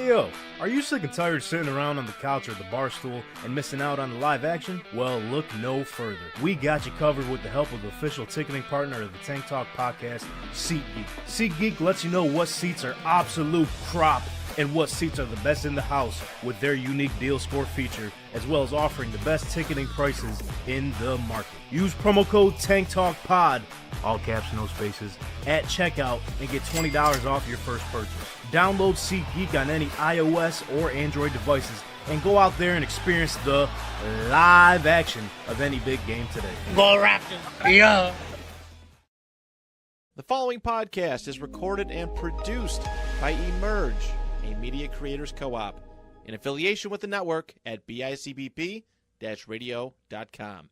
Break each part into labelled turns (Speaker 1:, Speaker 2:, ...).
Speaker 1: Hey yo, are you sick and tired sitting around on the couch or the bar stool and missing out on the live action? Well, look no further. We got you covered with the help of the official ticketing partner of the Tank Talk podcast, SeatGeek. SeatGeek lets you know what seats are absolute crop and what seats are the best in the house with their unique deal score feature, as well as offering the best ticketing prices in the market. Use promo code TANKTALKPOD, all caps, no spaces, at checkout and get $20 off your first purchase. Download SeatGeek on any iOS or Android devices and go out there and experience the live action of any big game today.
Speaker 2: Go Raptors! Yeah!
Speaker 3: The following podcast is recorded and produced by Emerge, a media creators co-op, in affiliation with the network at bicbp-radio.com.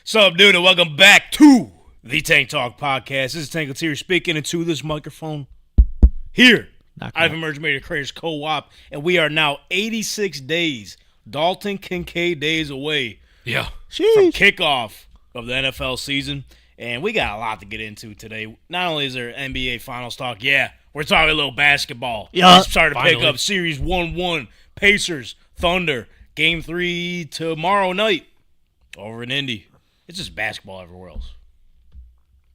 Speaker 1: What's up, dude, and welcome back to the Tank Talk podcast. This is Tank Talk speaking into this microphone here. I've Emerged Media Creators Co-op, and we are now 86 days, Dalton Kincaid days away from kickoff of the NFL season, and we got a lot to get into today. Not only is there NBA Finals talk, we're talking a little basketball.
Speaker 2: Yeah,
Speaker 1: starting to pick up Series 1-1, Pacers, Thunder, Game 3 tomorrow night over in Indy. It's just basketball everywhere else.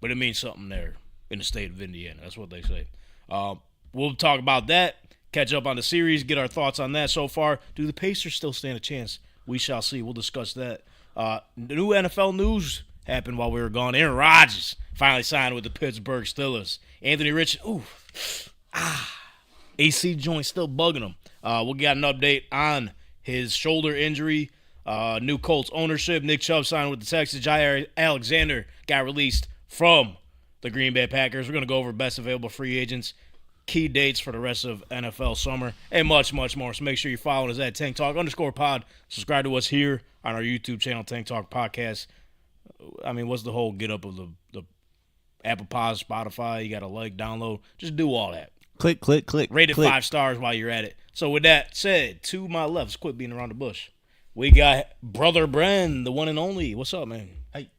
Speaker 1: But it means something there in the state of Indiana. That's what they say. We'll talk about that, catch up on the series, get our thoughts on that so far. Do the Pacers still stand a chance? We shall see. We'll discuss that. New NFL news happened while we were gone. Aaron Rodgers finally signed with the Pittsburgh Steelers. Anthony Richardson, AC joint still bugging him. We'll get an update on his shoulder injury. New Colts ownership. Nick Chubb signed with the Texans. Jaire Alexander got released from the Green Bay Packers. We're going to go over best available free agents, key dates for the rest of NFL summer, and much, much more. So make sure you're following us at Tank Talk _pod. Subscribe to us here on our YouTube channel, Tank Talk Podcast. I mean, what's the whole get up of the Apple Pod, Spotify? You got to like, download. Just do all that.
Speaker 2: Click.
Speaker 1: Rate it 5 stars while you're at it. So with that said, to my left, let's quit being around the bush. We got Brother Bren, the one and only. What's up, man?
Speaker 4: Hey.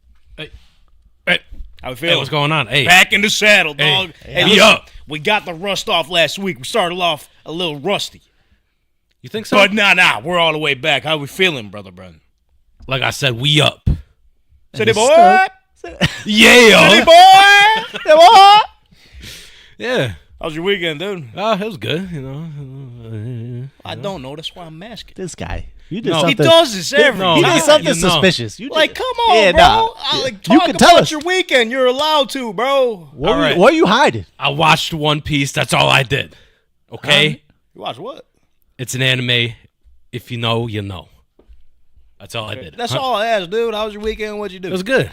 Speaker 1: How we feeling?
Speaker 4: Hey, what's going on? Hey.
Speaker 1: Back in the saddle, dog.
Speaker 4: Hey,
Speaker 1: listen, we got the rust off last week. We started off a little rusty.
Speaker 4: You think so?
Speaker 1: But nah, we're all the way back. How we feeling, Brother Bren?
Speaker 4: Like I said, we up.
Speaker 1: City boy!
Speaker 4: Yeah!
Speaker 1: City boy!
Speaker 4: Yeah.
Speaker 1: How's your weekend, dude?
Speaker 4: It was good, you know.
Speaker 1: I don't know. That's why I'm asking.
Speaker 2: This guy. You did
Speaker 1: He
Speaker 2: something.
Speaker 1: does this every
Speaker 2: He
Speaker 1: time.
Speaker 2: did something
Speaker 4: You know.
Speaker 2: suspicious. You did.
Speaker 1: Like, come on, bro.
Speaker 2: Nah.
Speaker 1: Talk
Speaker 2: You can
Speaker 1: about
Speaker 2: tell us.
Speaker 1: your weekend. You're allowed to, bro.
Speaker 2: What
Speaker 4: All right.
Speaker 2: are you hiding?
Speaker 4: I watched One Piece. That's all I did. Okay?
Speaker 1: You watch what?
Speaker 4: It's an anime. If you know, you know. That's all I did.
Speaker 1: That's all I asked, dude. How was your weekend? What'd you do?
Speaker 4: It was good.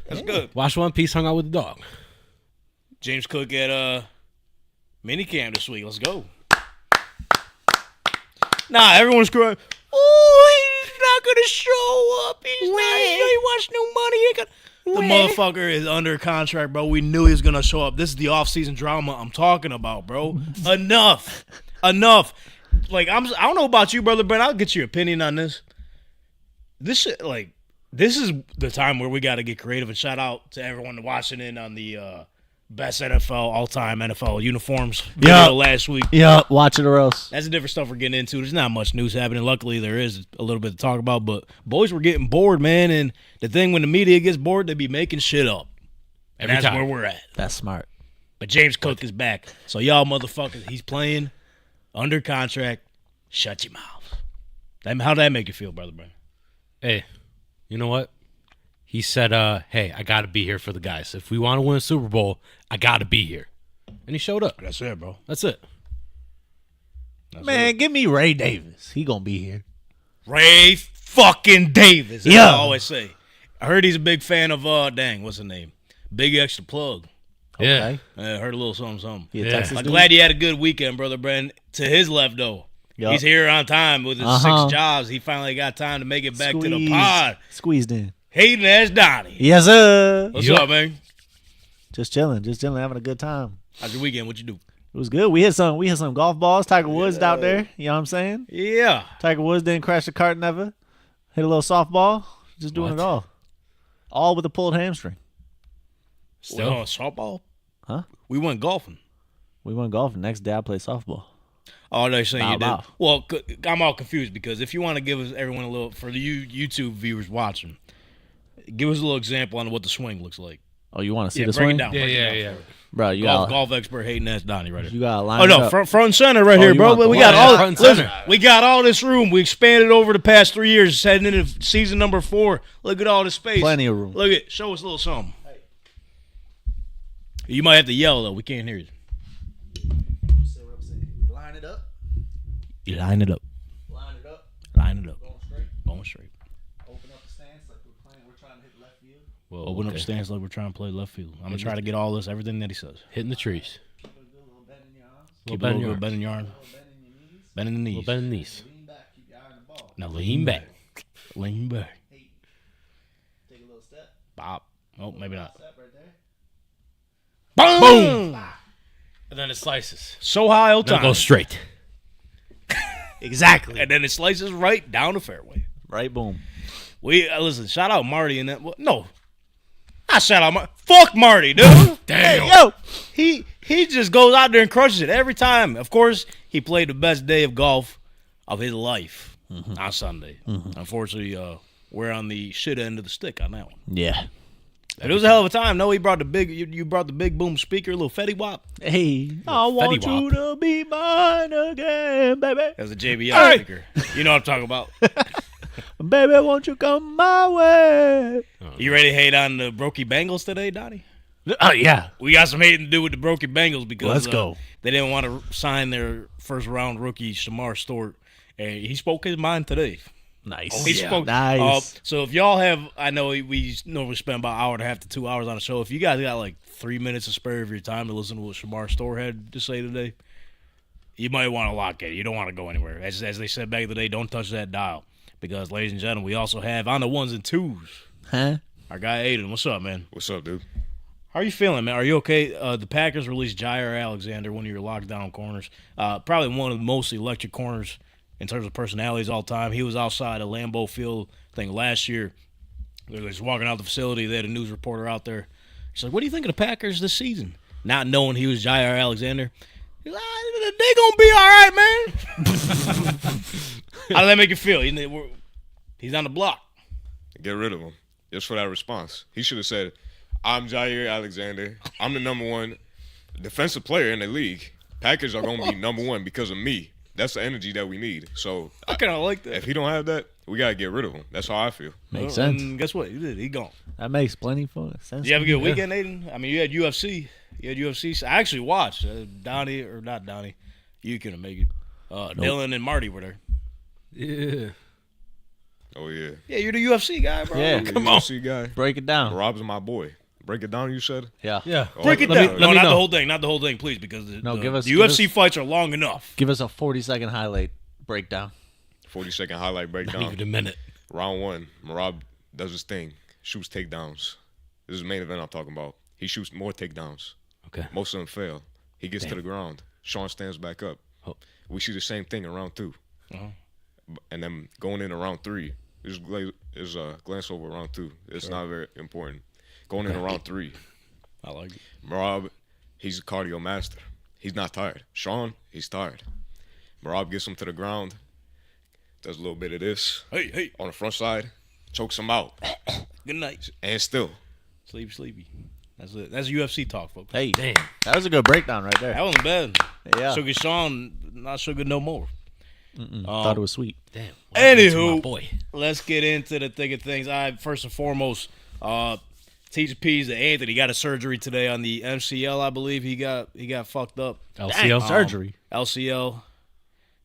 Speaker 1: That's good.
Speaker 4: Watched One Piece, hung out with the dog.
Speaker 1: James Cook at Minicamp this week. Let's go. Nah, everyone's crying. Oh, he's not going to show up. He's not. He wants no money. He ain't gonna... The motherfucker is under contract, bro. We knew he was going to show up. This is the off-season drama I'm talking about, bro. Enough. Like, I don't know about you, Brother Brent. I'll get your opinion on this. This shit, like, this is the time where we got to get creative, and shout out to everyone watching in on the best NFL, all-time NFL uniforms video last week.
Speaker 2: Yeah, watch it or else.
Speaker 1: That's the different stuff we're getting into. There's not much news happening. Luckily, there is a little bit to talk about, but boys were getting bored, man, and the thing when the media gets bored, they be making shit up. And that's where we're at.
Speaker 2: That's smart.
Speaker 1: But James Cook is back. So y'all motherfuckers, he's playing under contract. Shut your mouth. How'd that make you feel, Brother Brian?
Speaker 4: Hey, you know what? He said, hey, I got to be here for the guys. If we want to win a Super Bowl, I got to be here. And he showed up.
Speaker 1: That's it, bro.
Speaker 4: That's it.
Speaker 2: Man, give me Ray Davis. He going to be here.
Speaker 1: Ray fucking Davis. That's what I always say. I heard he's a big fan of, what's his name? Big Extra Plug.
Speaker 4: Yeah.
Speaker 1: I heard a little something.
Speaker 2: Yeah. Texas
Speaker 1: I'm
Speaker 2: dude.
Speaker 1: glad you had a good weekend, Brother Brent. To his left, though,
Speaker 2: Yup.
Speaker 4: He's here on time with his 6 jobs. He finally got time to make it back to the pod.
Speaker 2: Squeezed in.
Speaker 4: Hayden as Donnie.
Speaker 2: Yes, sir.
Speaker 4: What's up, man?
Speaker 2: Just chilling, having a good time.
Speaker 4: How's your weekend? What you do?
Speaker 2: It was good. We hit some golf balls. Tiger Woods out there. You know what I'm saying?
Speaker 4: Yeah.
Speaker 2: Tiger Woods didn't crash the cart never. Hit a little softball. Just doing it all. All with a pulled hamstring.
Speaker 4: Still on softball?
Speaker 2: Huh?
Speaker 4: We went golfing.
Speaker 2: We went golfing. Next day I played softball.
Speaker 4: Oh, they're saying you did.
Speaker 2: Bow.
Speaker 4: Well, I'm all confused because if you want to give us everyone a little, for the YouTube viewers watching, give us a little example on what the swing looks like.
Speaker 2: Oh, you want to see the
Speaker 4: break
Speaker 2: swing?
Speaker 4: it down.
Speaker 5: Yeah.
Speaker 2: Bro, you
Speaker 4: Golf expert Hayden S. Donnie right here.
Speaker 2: You got to line
Speaker 4: Oh,
Speaker 2: it
Speaker 4: no,
Speaker 2: up.
Speaker 4: front and center right here,
Speaker 2: you
Speaker 4: bro.
Speaker 2: want
Speaker 4: We
Speaker 2: the
Speaker 4: got
Speaker 2: line
Speaker 4: all.
Speaker 2: up.
Speaker 5: Front and
Speaker 4: Listen,
Speaker 5: center.
Speaker 4: we got all this room. We expanded over the past 3 years, heading into season number 4. Look at all this space.
Speaker 2: Plenty of room.
Speaker 4: Look at, show us a little something. You might have to yell though. We can't hear you.
Speaker 2: Line it up.
Speaker 4: You line it up.
Speaker 2: Line it up.
Speaker 4: Line it up. Going straight.
Speaker 2: Open up the stance like we're trying to hit left field.
Speaker 4: Well, open up the stance like we're trying to play left field. I'm gonna try to get all this, everything that he says.
Speaker 5: Hitting the trees.
Speaker 2: Keep a little bend in your arms.
Speaker 4: Keep
Speaker 5: bend
Speaker 4: a
Speaker 5: in your
Speaker 4: little bend in your arm.
Speaker 2: A little bend in your knees.
Speaker 4: Bend in the
Speaker 5: A
Speaker 4: knees.
Speaker 5: little bend in the knees.
Speaker 2: Lean back. Keep your eye on the ball.
Speaker 4: Now lean back. Lean back.
Speaker 2: Take a little step.
Speaker 4: Bop. Oh, maybe not.
Speaker 2: Step right there.
Speaker 4: Boom!
Speaker 5: And then it slices.
Speaker 4: So high,
Speaker 5: Then it goes straight.
Speaker 2: Exactly.
Speaker 4: and then it slices right down the fairway.
Speaker 2: Right, boom.
Speaker 4: We listen. Shout out Marty and that. No, I shout out Marty. Fuck Marty, dude.
Speaker 5: Damn.
Speaker 2: Yo.
Speaker 4: He just goes out there and crushes it every time. Of course, he played the best day of golf of his life on Sunday. Unfortunately, we're on the shit end of the stick on that one.
Speaker 2: Yeah.
Speaker 4: It was a hell of a time. No, he brought the big. You brought the big boom speaker, a little Fetty Wap.
Speaker 2: Hey, I want you
Speaker 5: Wap.
Speaker 2: to be mine again, baby.
Speaker 4: That's a JBL speaker. You know what I'm talking about.
Speaker 2: Baby, won't you come my way?
Speaker 4: You ready to hate on the Brokey Bengals today, Donnie?
Speaker 2: Oh, yeah.
Speaker 4: We got some hating to do with the Brokey Bengals because
Speaker 2: Let's go.
Speaker 4: They didn't want to sign their first round rookie Shemar Stewart, and he spoke his mind today.
Speaker 2: Nice.
Speaker 4: He spoke.
Speaker 2: Nice.
Speaker 4: So if y'all have, I know we normally spend about an hour and a half to 2 hours on a show. If you guys got like 3 minutes to spare of your time to listen to what Shemar Stewart had to say today, you might want to lock it. You don't want to go anywhere. As they said back in the day, don't touch that dial. Because, ladies and gentlemen, we also have on the ones and twos
Speaker 2: Huh?
Speaker 4: our guy Aiden. What's up, man?
Speaker 6: What's up, dude?
Speaker 4: How are you feeling, man? Are you okay? The Packers released Jaire Alexander, one of your lockdown corners. Probably one of the most electric corners in terms of personalities all time. He was outside of Lambeau Field, I think, last year. They were just walking out the facility. They had a news reporter out there. He's like, what do you think of the Packers this season? Not knowing he was Jaire Alexander. He's like, they going to be all right, man. How did that make you feel? He's on the block.
Speaker 6: Get rid of him. Just for that response. He should have said, I'm Jaire Alexander. I'm the number 1 defensive player in the league. Packers are going to be number 1 because of me. That's the energy that we need. So
Speaker 4: I kind of like that.
Speaker 6: if he don't have that, we got to get rid of him. That's how I feel.
Speaker 2: Makes sense.
Speaker 4: And guess what? He did. He gone.
Speaker 2: That makes plenty of sense.
Speaker 4: Did you have a good weekend, Aiden? I mean, you had UFC. I actually watched. Donnie, or not Donnie. You couldn't make it. Dylan and Marty were there.
Speaker 5: Yeah.
Speaker 6: Oh, yeah.
Speaker 4: Yeah, you're the UFC guy, bro.
Speaker 2: Yeah.
Speaker 6: Come on. UFC guy.
Speaker 2: Break it down.
Speaker 6: Rob's my boy. Break it down, you said?
Speaker 2: Yeah.
Speaker 5: Yeah.
Speaker 6: Oh,
Speaker 4: Break it
Speaker 6: let me-
Speaker 4: down.
Speaker 5: let
Speaker 4: No,
Speaker 5: me
Speaker 4: not the
Speaker 5: know.
Speaker 4: whole thing. Not the whole thing, please, because the
Speaker 2: give
Speaker 4: UFC
Speaker 2: us-
Speaker 4: fights are long enough.
Speaker 2: Give us a 40-second highlight breakdown.
Speaker 6: 40-second highlight
Speaker 5: Not
Speaker 6: breakdown.
Speaker 5: even a minute.
Speaker 6: Round 1, Rob does his thing. Shoots takedowns. This is the main event I'm talking about. He shoots more takedowns.
Speaker 5: Okay.
Speaker 6: Most of them fail. He gets to the ground. Sean stands back up.
Speaker 5: Oh.
Speaker 6: We see the same thing in round 2. And then going into round 3, there's a glance over round 2. It's not very important. Going into round 3,
Speaker 4: I like it.
Speaker 6: Marab, he's a cardio master. He's not tired. Sean, he's tired. Marab gets him to the ground, does a little bit of this
Speaker 4: Hey.
Speaker 6: on the front side, chokes him out,
Speaker 4: Good night.
Speaker 6: and still.
Speaker 4: Sleepy. That's it. That's UFC talk, folks.
Speaker 2: Hey,
Speaker 5: Damn.
Speaker 2: that was a good breakdown right there.
Speaker 4: That wasn't bad.
Speaker 2: Yeah.
Speaker 4: So good Sean, not so good no more.
Speaker 2: Thought it was sweet.
Speaker 5: Damn.
Speaker 4: Anywho,
Speaker 5: My boy.
Speaker 4: let's get into the thick of things. First and foremost, T's and P's that Anthony got a surgery today on the MCL, I believe. He got fucked up.
Speaker 5: LCL
Speaker 2: Surgery.
Speaker 4: LCL.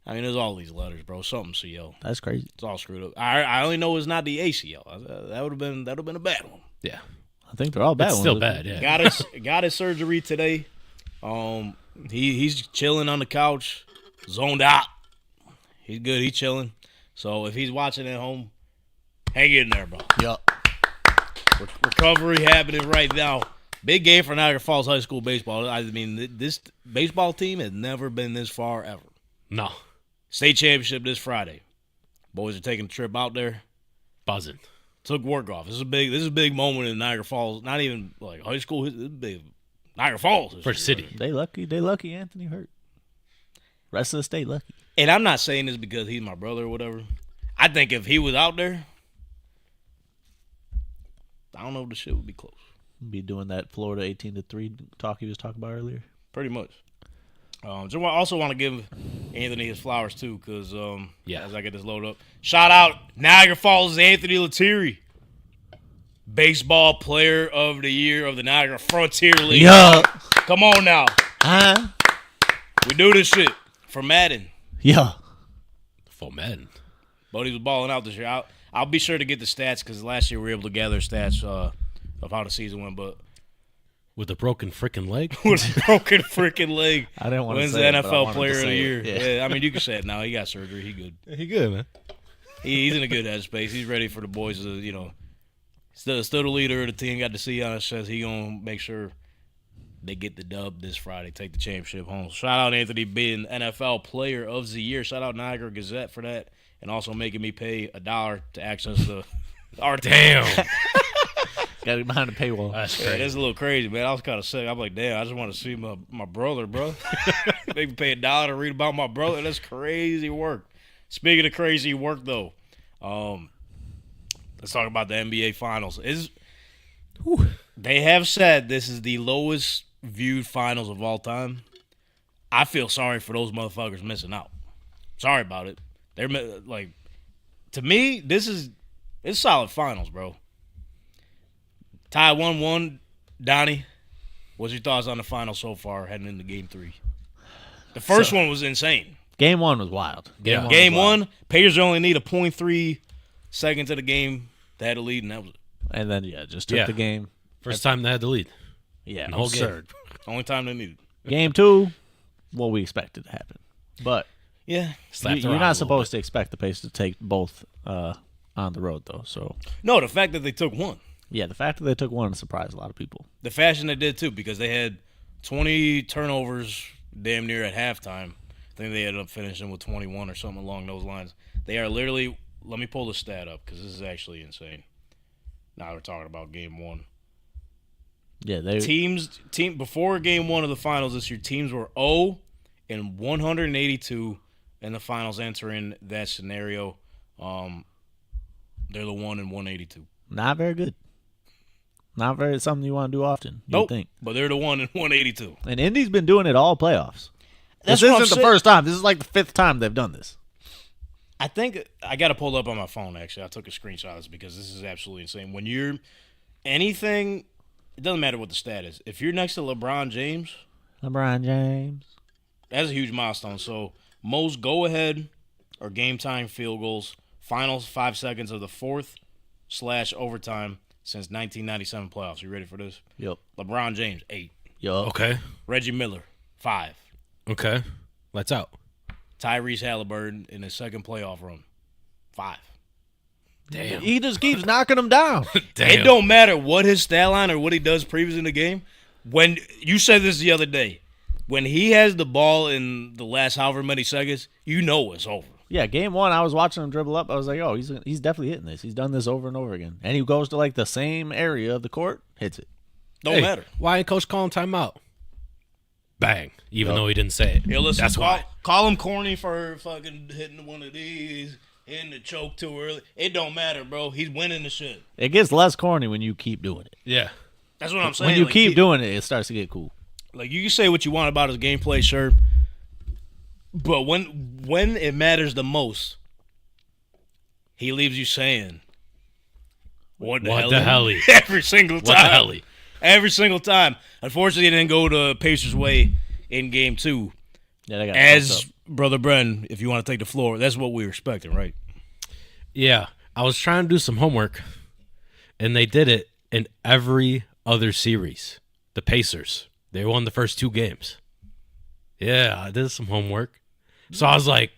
Speaker 4: I mean, there's all these letters, bro. Something CL.
Speaker 2: That's crazy.
Speaker 4: It's all screwed up. I only know it's not the ACL. That would have been a bad one.
Speaker 5: Yeah.
Speaker 2: I think they're all bad
Speaker 5: It's
Speaker 2: ones.
Speaker 5: still bad, yeah.
Speaker 4: Got his surgery today. He's chilling on the couch, zoned out. He's good. He's chilling. So if he's watching at home, hang in there, bro.
Speaker 2: Yup.
Speaker 4: Recovery happening right now. Big game for Niagara Falls High School baseball. I mean, this baseball team has never been this far ever.
Speaker 5: No.
Speaker 4: State championship this Friday. Boys are taking a trip out there.
Speaker 5: Buzzing.
Speaker 4: Took work off. This is a big moment in Niagara Falls. Not even like high school. This is big. Niagara Falls.
Speaker 5: For city.
Speaker 2: They lucky Anthony hurt. Rest of the state lucky.
Speaker 4: And I'm not saying this because he's my brother or whatever. I think if he was out there, I don't know if the shit would be close.
Speaker 2: Be doing that Florida 18-3 talk he was talking about earlier.
Speaker 4: Pretty much. I also want to give Anthony his flowers too, because as I get this load up, shout out Niagara Falls' Anthony Lettieri, baseball player of the year of the Niagara Frontier League.
Speaker 2: Yeah.
Speaker 4: Come on now,
Speaker 2: Huh?
Speaker 4: we do this shit for Madden.
Speaker 2: Yeah.
Speaker 5: For men.
Speaker 4: But he was balling out this year. I'll be sure to get the stats because last year we were able to gather stats of how the season went, but.
Speaker 5: With a broken freaking leg?
Speaker 4: With a broken freaking leg.
Speaker 2: I didn't want to
Speaker 4: Wins
Speaker 2: say
Speaker 4: the
Speaker 2: it, but I
Speaker 4: NFL
Speaker 2: wanted
Speaker 4: Player
Speaker 2: to
Speaker 4: of the
Speaker 2: say
Speaker 4: Year.
Speaker 2: it.
Speaker 4: Yeah, I mean, you can say it now. He got surgery. He good.
Speaker 5: He good, man.
Speaker 4: He's in a good headspace. He's ready for the boys to, still the leader of the team. Got to see how it says he going to make sure they get the dub this Friday, take the championship home. Shout out Anthony being NFL Player of the Year. Shout out Niagara Gazette for that, and also making me pay $1 to access the our
Speaker 5: Damn.
Speaker 2: Got it behind the paywall.
Speaker 5: That's
Speaker 4: Yeah,
Speaker 5: crazy.
Speaker 4: that's a little crazy, man. I was kind of sick. I'm like, damn, I just want to see my brother, bro. Make me pay $1 to read about my brother. That's crazy work. Speaking of crazy work, though, let's talk about the NBA Finals. They have said this is the lowest viewed finals of all time. I feel sorry for those motherfuckers missing out. Sorry about it. They're like, to me, it's solid finals, bro. Tie 1-1. Donnie, what's your thoughts on the final so far heading into Game 3? The first one was insane.
Speaker 2: Game 1 was wild.
Speaker 4: Game 1, Pacers only need a 0.3 seconds of the game to have a lead, and that was it.
Speaker 2: And then, just took the game.
Speaker 5: First time they had the lead.
Speaker 2: Yeah,
Speaker 5: The whole game.
Speaker 2: absurd.
Speaker 4: Only time they needed.
Speaker 2: Game 2, what we expected to happen. But
Speaker 4: Yeah.
Speaker 5: Slapped
Speaker 2: you're
Speaker 5: around a
Speaker 2: not
Speaker 5: little
Speaker 2: supposed to expect the Pacers to take both on the road, though. So,
Speaker 4: No, the fact that they took one.
Speaker 2: yeah, the fact that they took one surprised a lot of people.
Speaker 4: The fashion they did, too, because they had 20 turnovers damn near at halftime. I think they ended up finishing with 21 or something along those lines. They are literally – let me pull the stat up because this is actually insane. Now we're talking about Game 1.
Speaker 2: Yeah, they
Speaker 4: Before Game 1 of the finals this year, teams were 0-182 in the finals entering that scenario. They're the 1-182.
Speaker 2: not very good. Not very something you want to do often. You'd
Speaker 4: Nope,
Speaker 2: think.
Speaker 4: but they're the 1-182.
Speaker 2: And Indy's been doing it all playoffs.
Speaker 4: That's
Speaker 2: This
Speaker 4: what I'm
Speaker 2: isn't the
Speaker 4: saying.
Speaker 2: first time. This is like the 5th time they've done this.
Speaker 4: I think I got to pull up on my phone, actually. I took a screenshot of this because this is absolutely insane. When you're anything, it doesn't matter what the stat is. If you're next to LeBron James,
Speaker 2: LeBron James.
Speaker 4: that's a huge milestone. So most go-ahead or game-time field goals, final 5 seconds of the fourth/overtime since 1997 playoffs. You ready for this?
Speaker 2: Yep.
Speaker 4: LeBron James, 8.
Speaker 2: Yup.
Speaker 5: Okay.
Speaker 4: Reggie Miller, 5.
Speaker 5: Okay. Lights out.
Speaker 4: Tyrese Halliburton in his second playoff run, 5.
Speaker 5: Damn.
Speaker 2: He just keeps knocking them down.
Speaker 5: Damn.
Speaker 4: It don't matter what his stat line or what he does previous in the game. When you said this the other day, when he has the ball in the last however many seconds, you know it's over.
Speaker 2: Yeah, game 1, I was watching him dribble up. I was like, oh, he's definitely hitting this. He's done this over and over again. And he goes to like the same area of the court, hits it.
Speaker 4: Don't
Speaker 5: Hey,
Speaker 4: matter.
Speaker 5: Why ain't Coach calling timeout? Bang. Even though he didn't say it.
Speaker 4: Yo, listen,
Speaker 5: That's why.
Speaker 4: call him corny for fucking hitting one of these, hitting the choke too early. It don't matter, bro. He's winning the shit.
Speaker 2: It gets less corny when you keep doing it.
Speaker 5: Yeah.
Speaker 4: That's what I'm saying.
Speaker 2: When you
Speaker 4: Like,
Speaker 2: keep doing it, it starts to get cool.
Speaker 4: like you can say what you want about his gameplay, sure. But when it matters the most, he leaves you saying, What the hell? Every single time.
Speaker 5: What the hell?
Speaker 4: Every single time. Unfortunately, it didn't go to Pacers' way in Game 2.
Speaker 2: Yeah, they got
Speaker 4: As Brother Bren, if you want to take the floor, that's what we were expecting, right?
Speaker 5: Yeah. I was trying to do some homework, and they did it in every other series. The Pacers. They won the first 2 games. Yeah, I did some homework. So I was like,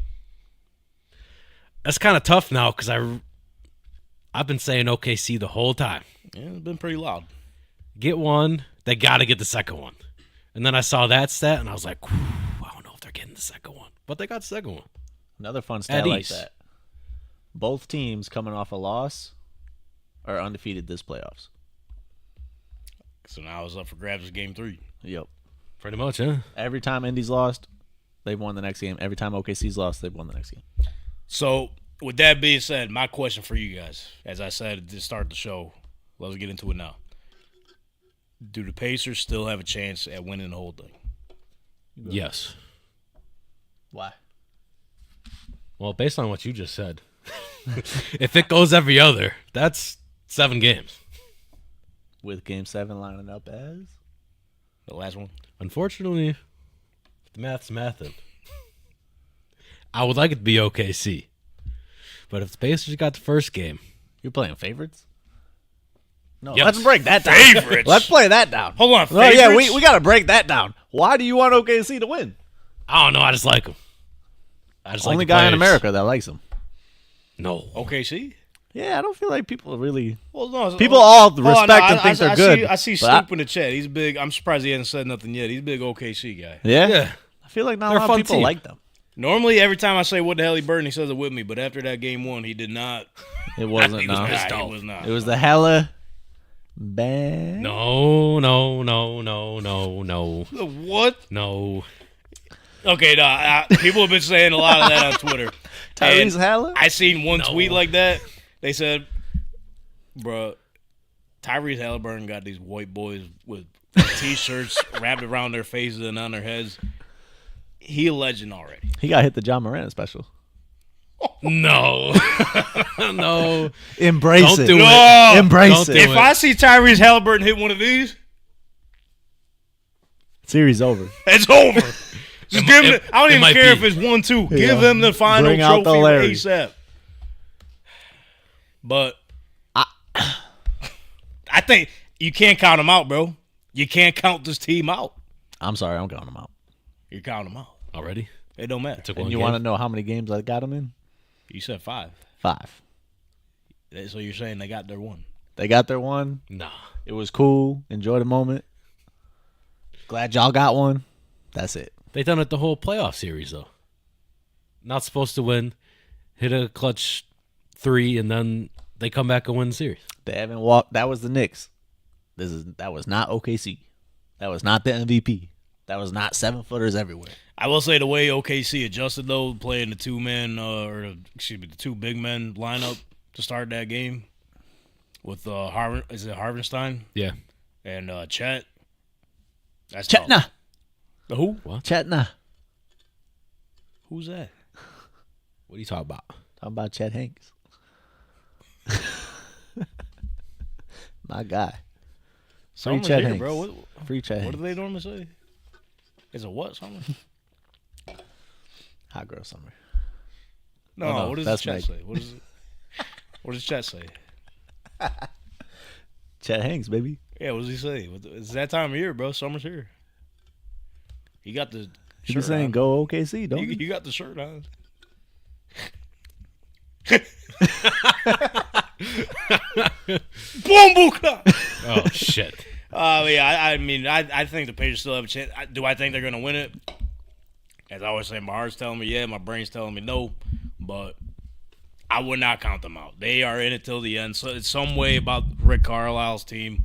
Speaker 5: That's kind of tough now because I've been saying OKC the whole time.
Speaker 4: Yeah, it's been pretty loud.
Speaker 5: Get one, they got to get the second one. And then I saw that stat, and I was like, I don't know if they're getting the second one. But they got the second one.
Speaker 2: Another fun stat like that. Both teams coming off a loss are undefeated this playoffs.
Speaker 4: So now it's up for grabs as game 3.
Speaker 2: Yep.
Speaker 5: Pretty much, yeah.
Speaker 2: Every time Indy's lost, they've won the next game. Every time OKC's lost, they've won the next game.
Speaker 4: So, with that being said, my question for you guys, as I said to start the show, let's get into it now. Do the Pacers still have a chance at winning the whole thing?
Speaker 5: Yes.
Speaker 2: Why?
Speaker 5: Well, based on what you just said, if it goes every other, that's 7 games.
Speaker 2: With Game 7 lining up as?
Speaker 4: The last one?
Speaker 5: Unfortunately, the math's mathing. I would like it to be OKC. But if the Pacers got the first game.
Speaker 2: You're playing favorites? No,
Speaker 5: Yes.
Speaker 2: let's break that down.
Speaker 4: Favorites?
Speaker 2: Let's play that down.
Speaker 4: Hold on,
Speaker 2: No, yeah,
Speaker 4: favorites?
Speaker 2: we got to break that down. Why do you want OKC to win?
Speaker 5: I don't know. I just like them. I just
Speaker 2: Only
Speaker 5: like the
Speaker 2: guy in
Speaker 5: players.
Speaker 2: America that likes them.
Speaker 5: No.
Speaker 4: OKC?
Speaker 2: Yeah, I don't feel like people really.
Speaker 4: Well, no.
Speaker 2: People all respect and think they're good.
Speaker 4: I see
Speaker 2: but
Speaker 4: Snoop in the chat. He's big. I'm surprised he hasn't said nothing yet. He's a big OKC guy.
Speaker 2: Yeah?
Speaker 5: Yeah.
Speaker 2: I feel like not
Speaker 5: They're
Speaker 2: a
Speaker 5: a
Speaker 2: lot of
Speaker 5: fun
Speaker 2: people
Speaker 5: team.
Speaker 2: like them.
Speaker 4: Normally, every time I say what the hell he burned, he says it with me. But after that game 1, he did not.
Speaker 2: It wasn't.
Speaker 5: He was
Speaker 2: no.
Speaker 5: pissed
Speaker 4: Nah,
Speaker 5: off.
Speaker 4: he was not.
Speaker 2: It was the hella bad.
Speaker 5: No.
Speaker 4: What?
Speaker 5: No.
Speaker 4: Okay, no. People have been saying a lot of that on Twitter.
Speaker 2: Tyrese
Speaker 4: And
Speaker 2: Halla?
Speaker 4: I seen one
Speaker 5: No.
Speaker 4: tweet like that. They said, "Bruh, Tyrese Halliburton got these white boys with T-shirts wrapped around their faces and on their heads. He a legend already."
Speaker 2: He got hit the John Moran special.
Speaker 5: No. No.
Speaker 2: Embrace
Speaker 5: Don't
Speaker 2: it.
Speaker 5: do
Speaker 4: No.
Speaker 5: it.
Speaker 2: Embrace
Speaker 5: Don't
Speaker 2: it.
Speaker 5: do
Speaker 4: If
Speaker 5: it.
Speaker 4: I see Tyrese Halliburton hit one of these,
Speaker 2: Series over.
Speaker 4: it's over. Just give him. I don't
Speaker 5: it
Speaker 4: even
Speaker 5: might
Speaker 4: care
Speaker 5: be.
Speaker 4: if it's 1-2.
Speaker 2: Yeah.
Speaker 4: Give him the final
Speaker 2: Bring out the
Speaker 4: trophy
Speaker 2: Larry.
Speaker 4: ASAP. But I think you can't count him out, bro. You can't count this team out.
Speaker 2: I'm sorry, I'm counting him out.
Speaker 4: You're counting them out.
Speaker 5: Already?
Speaker 4: It don't matter.
Speaker 5: Took
Speaker 2: And
Speaker 5: one
Speaker 2: you
Speaker 5: game.
Speaker 2: want to know how many games I got him in?
Speaker 4: You said 5.
Speaker 2: 5.
Speaker 4: So you're saying they got their 1.
Speaker 2: They got their one.
Speaker 5: Nah.
Speaker 2: It was cool. Enjoy the moment. Glad y'all got one. That's it.
Speaker 5: They done it the whole playoff series, though. Not supposed to win. Hit a clutch 3, and then they come back and win the series.
Speaker 2: They haven't walked. That was the Knicks. That was not OKC. That was not the MVP. That was not 7-footers everywhere.
Speaker 4: I will say the way OKC adjusted though, playing the 2-man the 2 big men lineup to start that game with Harvenstein
Speaker 5: Yeah.
Speaker 4: and Chet. That's
Speaker 2: Chetna.
Speaker 4: tough. The who?
Speaker 2: Chetna.
Speaker 4: Who's that?
Speaker 5: What are you talking about?
Speaker 2: Talking about Chet Hanks. My guy. Free
Speaker 4: Summer's
Speaker 2: Chet
Speaker 4: here,
Speaker 2: Hanks.
Speaker 4: bro. What
Speaker 2: Free Chet
Speaker 4: do
Speaker 2: Hanks.
Speaker 4: they normally say? Is it what summer?
Speaker 2: Hot girl summer.
Speaker 4: No,
Speaker 2: Oh, no,
Speaker 4: what does
Speaker 2: that's
Speaker 4: Chet
Speaker 2: Meg.
Speaker 4: say? What is it? What does Chet say?
Speaker 2: Chet Hanks, baby.
Speaker 4: Yeah, what does he say? It's that time of year, bro. Summer's here. He got the
Speaker 2: He
Speaker 4: shirt
Speaker 2: was saying
Speaker 4: on.
Speaker 2: go OKC, don't
Speaker 4: You
Speaker 2: he?
Speaker 4: got the shirt on. Boom, boom, clap.
Speaker 5: Oh, shit.
Speaker 4: I mean, I think the Pacers still have a chance. Do I think they're going to win it? As I always say, my heart's telling me yeah, my brain's telling me no, but I would not count them out. They are in it till the end. So it's some way about Rick Carlisle's team.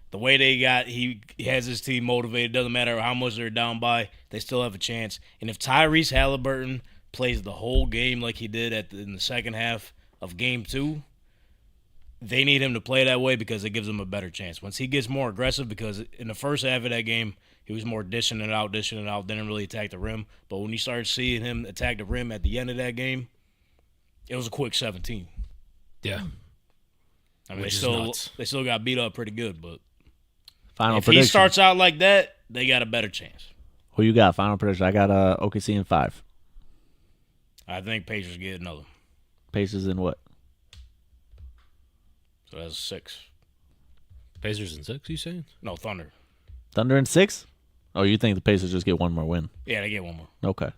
Speaker 4: The way he has his team motivated. Doesn't matter how much they're down by, they still have a chance. And if Tyrese Halliburton plays the whole game like he did in the second half of Game 2, they need him to play that way because it gives them a better chance. Once he gets more aggressive, because in the first half of that game, he was more dishing it out, didn't really attack the rim. But when you started seeing him attack the rim at the end of that game, it was a quick 17.
Speaker 5: Yeah.
Speaker 4: I mean,
Speaker 5: Which is
Speaker 4: they
Speaker 5: nuts.
Speaker 4: still got beat up pretty good, but
Speaker 2: Final
Speaker 4: if
Speaker 2: prediction.
Speaker 4: he starts out like that, they got a better chance.
Speaker 2: Who you got? Final prediction. I got OKC in 5.
Speaker 4: I think Pacers get another.
Speaker 2: Pacers in what?
Speaker 4: So that's 6.
Speaker 5: Pacers in 6, you saying?
Speaker 4: No, Thunder.
Speaker 2: Thunder in 6? Oh, you think the Pacers just get one more win?
Speaker 4: Yeah, they get one more.
Speaker 2: Okay.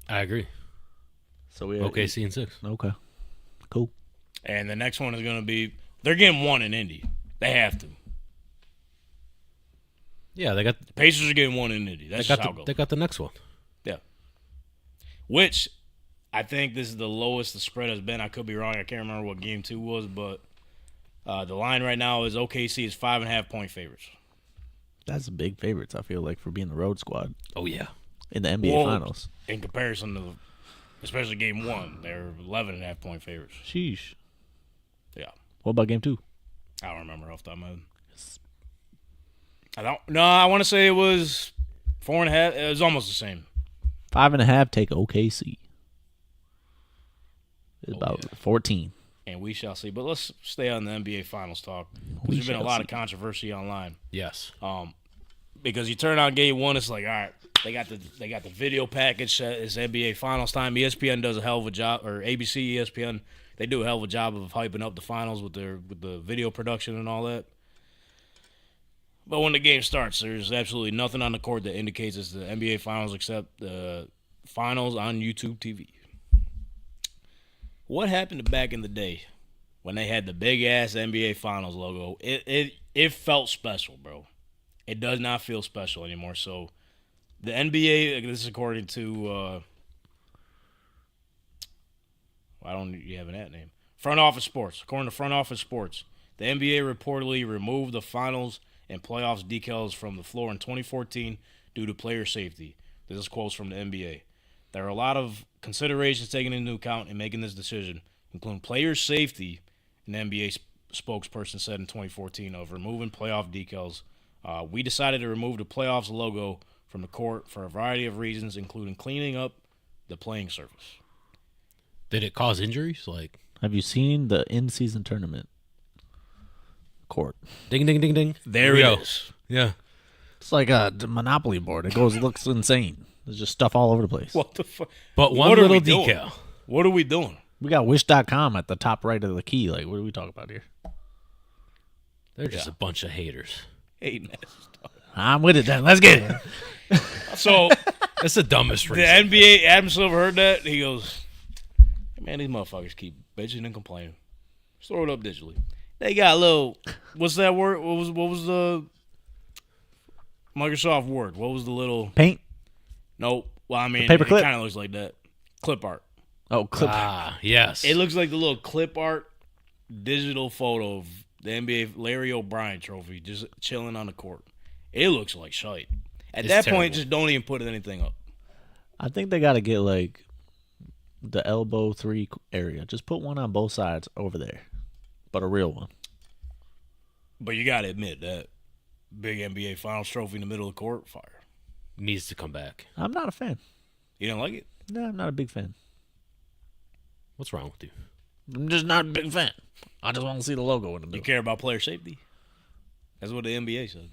Speaker 5: I agree.
Speaker 2: So we
Speaker 5: OKC in 6.
Speaker 2: Okay. Cool.
Speaker 4: And the next one is going to be they're getting one in Indy. They have to.
Speaker 5: Yeah, they got
Speaker 4: Pacers are getting one in Indy. That's just how it goes.
Speaker 5: they got the next one.
Speaker 4: Yeah. Which I think this is the lowest the spread has been. I could be wrong. I can't remember what game 2 was, but the line right now is OKC is 5.5-point favorites.
Speaker 2: That's big favorites, I feel like, for being the road squad
Speaker 5: Oh yeah.
Speaker 2: in the NBA Finals.
Speaker 4: In comparison to, especially game 1, they're 11.5-point favorites.
Speaker 2: Sheesh.
Speaker 4: Yeah.
Speaker 2: What about game 2?
Speaker 4: I don't remember off the top of my head. I want to say it was 4.5. It was almost the same.
Speaker 2: 5.5 take OKC. It's about 14.
Speaker 4: And we shall see. But let's stay on the NBA Finals talk. There's been a lot of controversy online.
Speaker 5: Yes.
Speaker 4: Because you turn on game 1, it's like, all right, they got the video package. It's NBA Finals time. ESPN does a hell of a job, or ABC, ESPN, they do a hell of a job of hyping up the finals with the video production and all that. But when the game starts, there's absolutely nothing on the court that indicates it's the NBA Finals except the finals on YouTube TV. What happened back in the day when they had the big-ass NBA Finals logo? It felt special, bro. It does not feel special anymore. So the NBA, this is according to, why don't you have an ad name? Front Office Sports. According to Front Office Sports, the NBA reportedly removed the finals and playoffs decals from the floor in 2014 due to player safety. This is quotes from the NBA. There are a lot of considerations taken into account in making this decision, including player safety, an NBA spokesperson said in 2014, of removing playoff decals. We decided to remove the playoffs logo from the court for a variety of reasons, including cleaning up the playing surface.
Speaker 5: Did it cause injuries? Like,
Speaker 2: Have you seen the in-season tournament court?
Speaker 5: ding, ding, ding, ding.
Speaker 4: There
Speaker 5: we
Speaker 4: it
Speaker 5: go.
Speaker 4: is.
Speaker 5: Yeah.
Speaker 2: It's like a Monopoly board. It looks insane. There's just stuff all over the place.
Speaker 4: What the fuck?
Speaker 5: But one
Speaker 4: What are
Speaker 5: little
Speaker 4: we doing?
Speaker 5: decal.
Speaker 4: What are we doing?
Speaker 2: We got Wish.com at the top right of the key. Like, what are we talking about here?
Speaker 5: They're just a bunch of haters.
Speaker 4: Hating that stuff.
Speaker 2: I'm with it then. Let's get it.
Speaker 4: So
Speaker 5: That's the dumbest
Speaker 4: the
Speaker 5: reason.
Speaker 4: NBA, Adam Silver heard that. He goes, man, these motherfuckers keep bitching and complaining. Just throw it up digitally. They got a little, what's that word? What was the Microsoft Word? What was the little?
Speaker 2: Paint.
Speaker 4: Nope. Well, I mean,
Speaker 2: paper
Speaker 4: it
Speaker 2: clip?
Speaker 4: kind of looks like that. Clip art.
Speaker 2: Oh, clip.
Speaker 5: Ah, yes.
Speaker 4: It looks like the little clip art digital photo of the NBA Larry O'Brien trophy just chilling on the court. It looks like shite. At
Speaker 5: It's
Speaker 4: that
Speaker 5: terrible.
Speaker 4: point, just don't even put anything up.
Speaker 2: I think they got to get, like, the elbow 3 area. Just put one on both sides over there, but a real one.
Speaker 4: But you got to admit that big NBA Finals trophy in the middle of the court, fire.
Speaker 5: Needs to come back.
Speaker 2: I'm not a fan.
Speaker 4: You don't like it?
Speaker 2: No, I'm not a big fan.
Speaker 5: What's wrong with you?
Speaker 2: I'm just not a big fan. I just want to see the logo in the
Speaker 4: You
Speaker 2: middle.
Speaker 4: care about player safety? That's what the NBA said.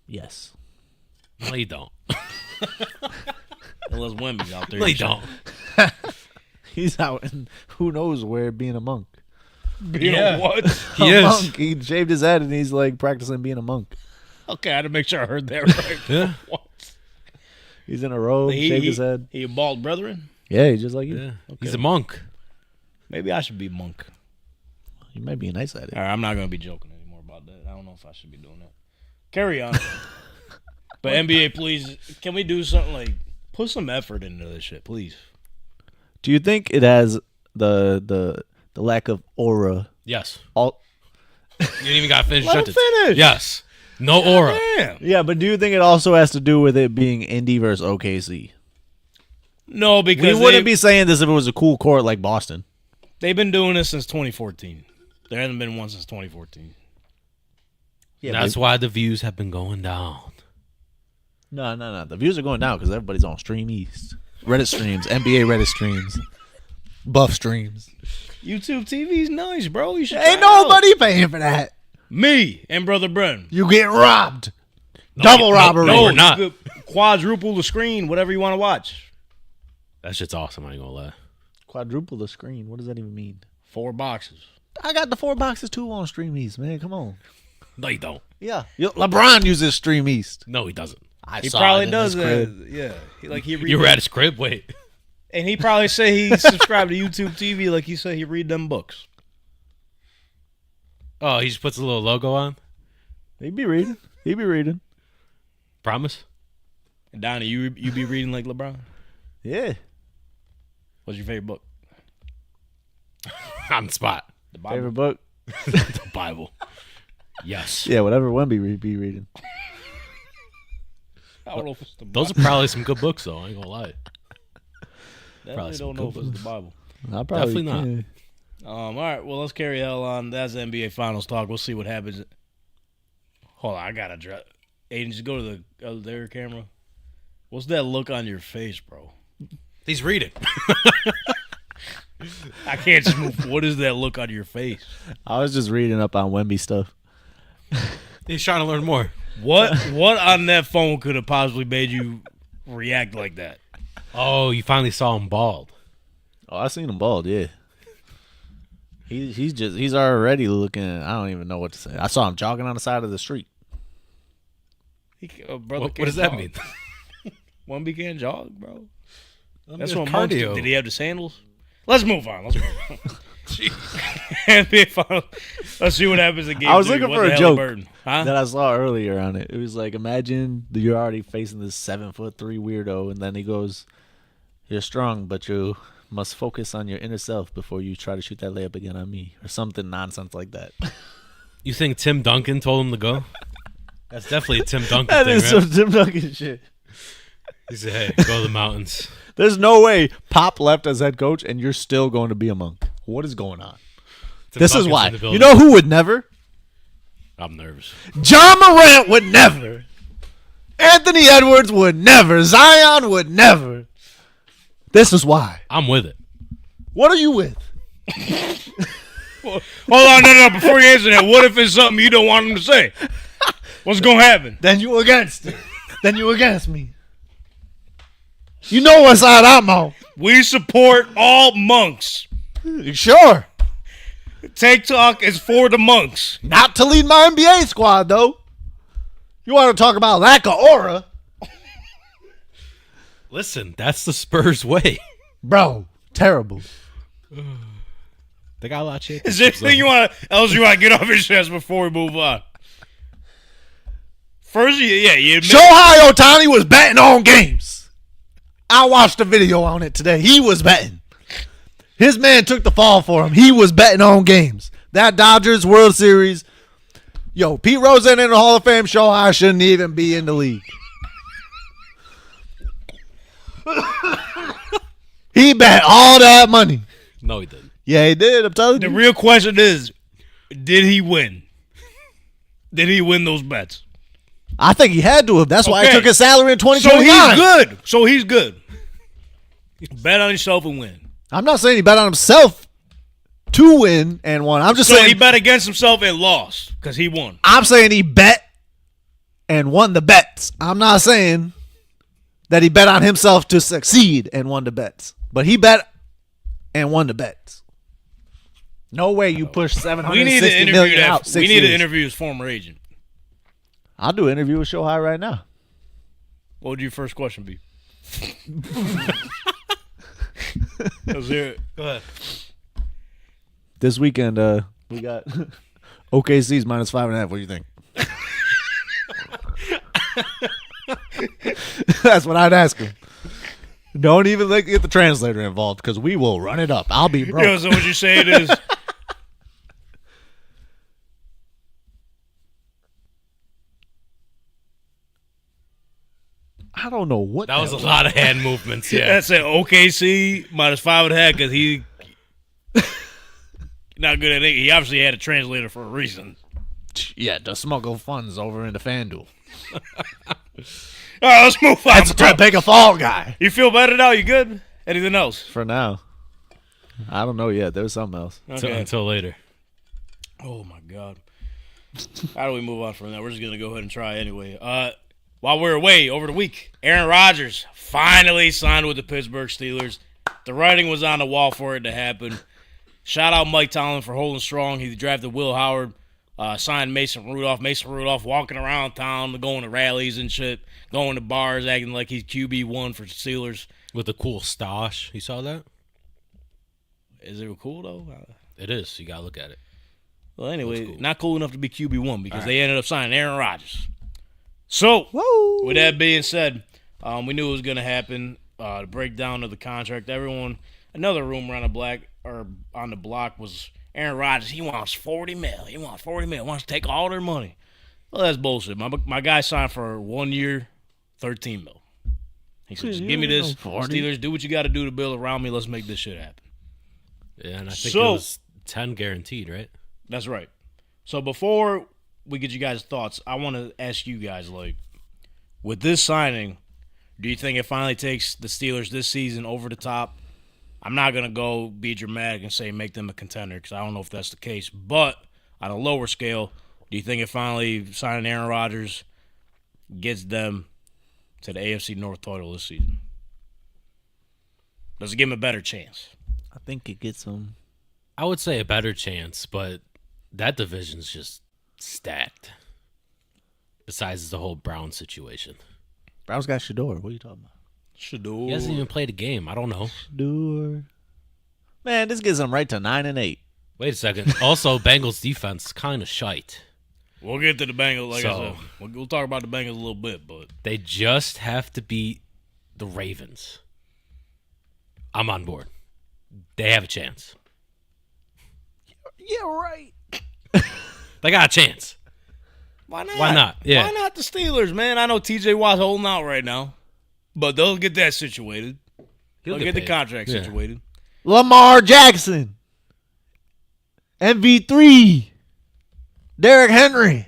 Speaker 2: Yes.
Speaker 5: No, you don't.
Speaker 4: Unless Wemby's out there.
Speaker 5: No, you don't.
Speaker 2: He's out and who knows where being a monk.
Speaker 4: You know what?
Speaker 5: He
Speaker 2: A
Speaker 5: is.
Speaker 2: monk. He shaved his head and he's like practicing being a monk.
Speaker 4: Okay, I had to make sure I heard that right.
Speaker 5: Yeah.
Speaker 4: What?
Speaker 2: He's in a robe, shaved his head.
Speaker 4: He a bald brethren?
Speaker 2: Yeah, he's just like you.
Speaker 5: Yeah. He's a monk.
Speaker 4: Maybe I should be monk.
Speaker 2: You might be nice at it.
Speaker 4: All right, I'm not going to be joking anymore about that. I don't know if I should be doing that. Carry on. But NBA, please, can we do something like put some effort into this shit, please?
Speaker 2: Do you think it has the lack of aura?
Speaker 5: Yes.
Speaker 2: All
Speaker 5: You didn't even got to finish
Speaker 2: Let him
Speaker 5: sentence.
Speaker 2: finish.
Speaker 5: Yes. No aura.
Speaker 4: Damn.
Speaker 2: Yeah, but do you think it also has to do with it being Indy versus OKC?
Speaker 4: No,
Speaker 2: We
Speaker 4: because
Speaker 2: wouldn't be saying this if it was a cool court like Boston.
Speaker 4: they've been doing this since 2014. There hasn't been one since 2014.
Speaker 2: Yeah,
Speaker 5: That's why the views have been going down.
Speaker 2: No. The views are going down because everybody's on Stream East. Reddit streams, NBA Reddit streams, Buff streams.
Speaker 4: YouTube TV's nice, bro. You should
Speaker 2: Ain't
Speaker 4: try it out.
Speaker 2: nobody paying for that.
Speaker 4: Me and Brother Bren.
Speaker 2: You get robbed. Double robbery.
Speaker 5: No, we're not.
Speaker 4: you could quadruple the screen, whatever you want to watch.
Speaker 5: That shit's awesome. I ain't gonna lie.
Speaker 2: Quadruple the screen. What does that even mean?
Speaker 4: 4 boxes.
Speaker 2: I got the 4 boxes too on Stream East, man. Come on.
Speaker 5: No, you don't.
Speaker 2: Yeah. LeBron uses Stream East.
Speaker 5: No, he doesn't.
Speaker 2: I
Speaker 4: He
Speaker 2: saw
Speaker 4: probably
Speaker 2: it in
Speaker 4: does
Speaker 2: his
Speaker 4: that.
Speaker 2: crib.
Speaker 4: Yeah. He
Speaker 5: You were at his crib? Wait.
Speaker 4: And he probably say he subscribed to YouTube TV like he said he read them books.
Speaker 5: Oh, he just puts a little logo on?
Speaker 2: He'd be reading.
Speaker 5: Promise?
Speaker 4: And Donnie, you be reading like LeBron?
Speaker 2: Yeah.
Speaker 4: What's your favorite book?
Speaker 5: On the spot.
Speaker 4: The Bible.
Speaker 2: Favorite book?
Speaker 5: The Bible. Yes.
Speaker 2: Yeah, whatever Wemby be reading.
Speaker 4: I don't know if it's the Bible.
Speaker 5: Those are probably some good books, though. I ain't gonna lie.
Speaker 4: Definitely don't know if it's the Bible.
Speaker 2: I probably
Speaker 5: Definitely not.
Speaker 4: All right, well, let's carry hell on. That's NBA Finals talk. We'll see what happens. Hold on, I got to drop. Aiden, just go to the other camera. What's that look on your face, bro?
Speaker 5: He's reading.
Speaker 4: I can't just move. What is that look on your face?
Speaker 2: I was just reading up on Wemby stuff.
Speaker 5: He's trying to learn more.
Speaker 4: What on that phone could have possibly made you react like that?
Speaker 5: Oh, you finally saw him bald.
Speaker 2: Oh, I seen him bald, yeah. He's already looking. I don't even know what to say. I saw him jogging on the side of the street.
Speaker 4: Brother,
Speaker 5: What does that mean?
Speaker 4: Wemby can't jog, bro. That's
Speaker 5: That's
Speaker 4: what
Speaker 5: cardio.
Speaker 4: cardio. Did he have the sandals? Let's move on. NBA Finals. Let's see what happens in game
Speaker 2: I was
Speaker 4: 3.
Speaker 2: looking
Speaker 4: What
Speaker 2: for
Speaker 4: the
Speaker 2: a
Speaker 4: hell,
Speaker 2: joke
Speaker 4: Burton? Huh?
Speaker 2: that I saw earlier on it. It was like, imagine that you're already facing this 7'3" weirdo, and then he goes, "You're strong, but you must focus on your inner self before you try to shoot that layup again on me," or something nonsense like that.
Speaker 5: You think Tim Duncan told him to go? That's definitely a Tim Duncan
Speaker 2: That
Speaker 5: thing,
Speaker 2: is
Speaker 5: right?
Speaker 2: some Tim Duncan shit.
Speaker 5: He said, hey, go to the mountains.
Speaker 2: There's no way Pop left as head coach and you're still going to be a monk. What is going on?
Speaker 5: Tim
Speaker 2: This is
Speaker 5: Duncan's
Speaker 2: why.
Speaker 5: in the
Speaker 2: You
Speaker 5: building.
Speaker 2: know who would never?
Speaker 5: I'm nervous.
Speaker 2: John Morant would never. Anthony Edwards would never. Zion would never. This is why.
Speaker 5: I'm with it.
Speaker 2: What are you with?
Speaker 4: Hold on, no. Before you answer that, what if it's something you don't want him to say? What's going to happen?
Speaker 2: Then you against it. Then you against me. You know what side I'm on.
Speaker 4: We support all monks.
Speaker 2: Sure.
Speaker 4: Take Talk is for the monks.
Speaker 2: Not to lead my NBA squad, though. You want to talk about lack of aura?
Speaker 5: Listen, that's the Spurs way.
Speaker 2: Bro, terrible.
Speaker 5: They got a lot of championships.
Speaker 4: Is there anything you want to get off your chest before we move on? First, you admit
Speaker 2: Shohei Ohtani was betting on games. I watched a video on it today. He was betting. His man took the fall for him. He was betting on games. That Dodgers World Series. Yo, Pete Rose ain't in the Hall of Fame. Shohei shouldn't even be in the league. He bet all that money.
Speaker 5: No, he didn't.
Speaker 2: Yeah, he did. I'm telling
Speaker 4: the
Speaker 2: you.
Speaker 4: real question is, did he win? Did he win those bets?
Speaker 2: I think he had to have. That's why he
Speaker 4: Okay.
Speaker 2: took his salary in
Speaker 4: So
Speaker 2: 2029.
Speaker 4: he's good. Bet on yourself and win.
Speaker 2: I'm not saying he bet on himself to win and won. I'm just
Speaker 4: So he
Speaker 2: saying
Speaker 4: bet against himself and lost because he won.
Speaker 2: I'm saying he bet and won the bets. I'm not saying that he bet on himself to succeed and won the bets. But he bet and won the bets. No way you push
Speaker 4: We need to
Speaker 2: $760
Speaker 4: interview
Speaker 2: million
Speaker 4: that.
Speaker 2: out. 6
Speaker 4: We need to
Speaker 2: years.
Speaker 4: interview his former agent.
Speaker 2: I'll do an interview with Shohei right now.
Speaker 4: What would your first question be? Let's hear it. Go ahead.
Speaker 2: This weekend, we got OKC's minus 5.5. What do you think? That's what I'd ask him. Don't even get the translator involved because we will run it up. I'll be broke.
Speaker 4: Yo, so what you saying is
Speaker 2: I don't know what
Speaker 5: That was a lot of hand movements, yeah.
Speaker 4: that's it. OKC minus 5.5 because he not good at it. He obviously had a translator for a reason.
Speaker 2: Yeah, to smuggle funds over into FanDuel.
Speaker 4: All right, let's move on.
Speaker 2: That's
Speaker 4: bro.
Speaker 2: to pick a fall guy.
Speaker 4: You feel better now? You good? Anything else?
Speaker 2: For now. I don't know yet. There was something else.
Speaker 4: Okay.
Speaker 5: Until later.
Speaker 4: Oh my God. How do we move on from that? We're just gonna go ahead and try anyway. While we're away over the week, Aaron Rodgers finally signed with the Pittsburgh Steelers. The writing was on the wall for it to happen. Shout out Mike Tomlin for holding strong. He drafted Will Howard, signed Mason Rudolph. Mason Rudolph walking around town, going to rallies and shit, going to bars, acting like he's QB1 for the Steelers.
Speaker 5: With a cool stash. You saw that?
Speaker 4: Is it cool though?
Speaker 5: It is. You got to look at it.
Speaker 4: Well, anyway,
Speaker 5: Cool.
Speaker 4: not cool enough to be QB1 because they ended up signing Aaron Rodgers. So, with that being said, we knew it was going to happen. The breakdown of the contract. Another rumor on the block was Aaron Rodgers. He wants $40 million. He wants to take all their money. Well, that's bullshit. My guy signed for 1 year, $13 million. He said, just give me this. Steelers, do what you got to do to build around me. Let's make this shit happen.
Speaker 5: Yeah, and I think it was 10 guaranteed, right?
Speaker 4: That's right. So before we get you guys' thoughts, I want to ask you guys, like, with this signing, do you think it finally takes the Steelers this season over the top? I'm not going to go be dramatic and say make them a contender because I don't know if that's the case. But on a lower scale, do you think it finally, signing Aaron Rodgers, gets them to the AFC North title this season? Does it give them a better chance?
Speaker 2: I think it gets them.
Speaker 5: I would say a better chance, but that division's just stacked. Besides the whole Brown situation.
Speaker 2: Browns got Shador. What are you talking about?
Speaker 4: Shador.
Speaker 5: He hasn't even played a game. I don't know.
Speaker 2: Shador. Man, this gets them right to 9-8.
Speaker 5: Wait a second. Also, Bengals defense kind of shite.
Speaker 4: We'll get to the Bengals, like I
Speaker 5: So-
Speaker 4: said. We'll talk about the Bengals a little bit, but
Speaker 5: They just have to beat the Ravens. I'm on board. They have a chance.
Speaker 2: Yeah, right.
Speaker 5: They got a chance.
Speaker 4: why not?
Speaker 5: Why not? Yeah.
Speaker 4: Why not the Steelers, man? I know TJ Watt's holding out right now, but they'll get that situated. They'll get the
Speaker 5: paid.
Speaker 4: contract
Speaker 5: Yeah.
Speaker 4: situated.
Speaker 2: Lamar Jackson. MV3. Derrick Henry.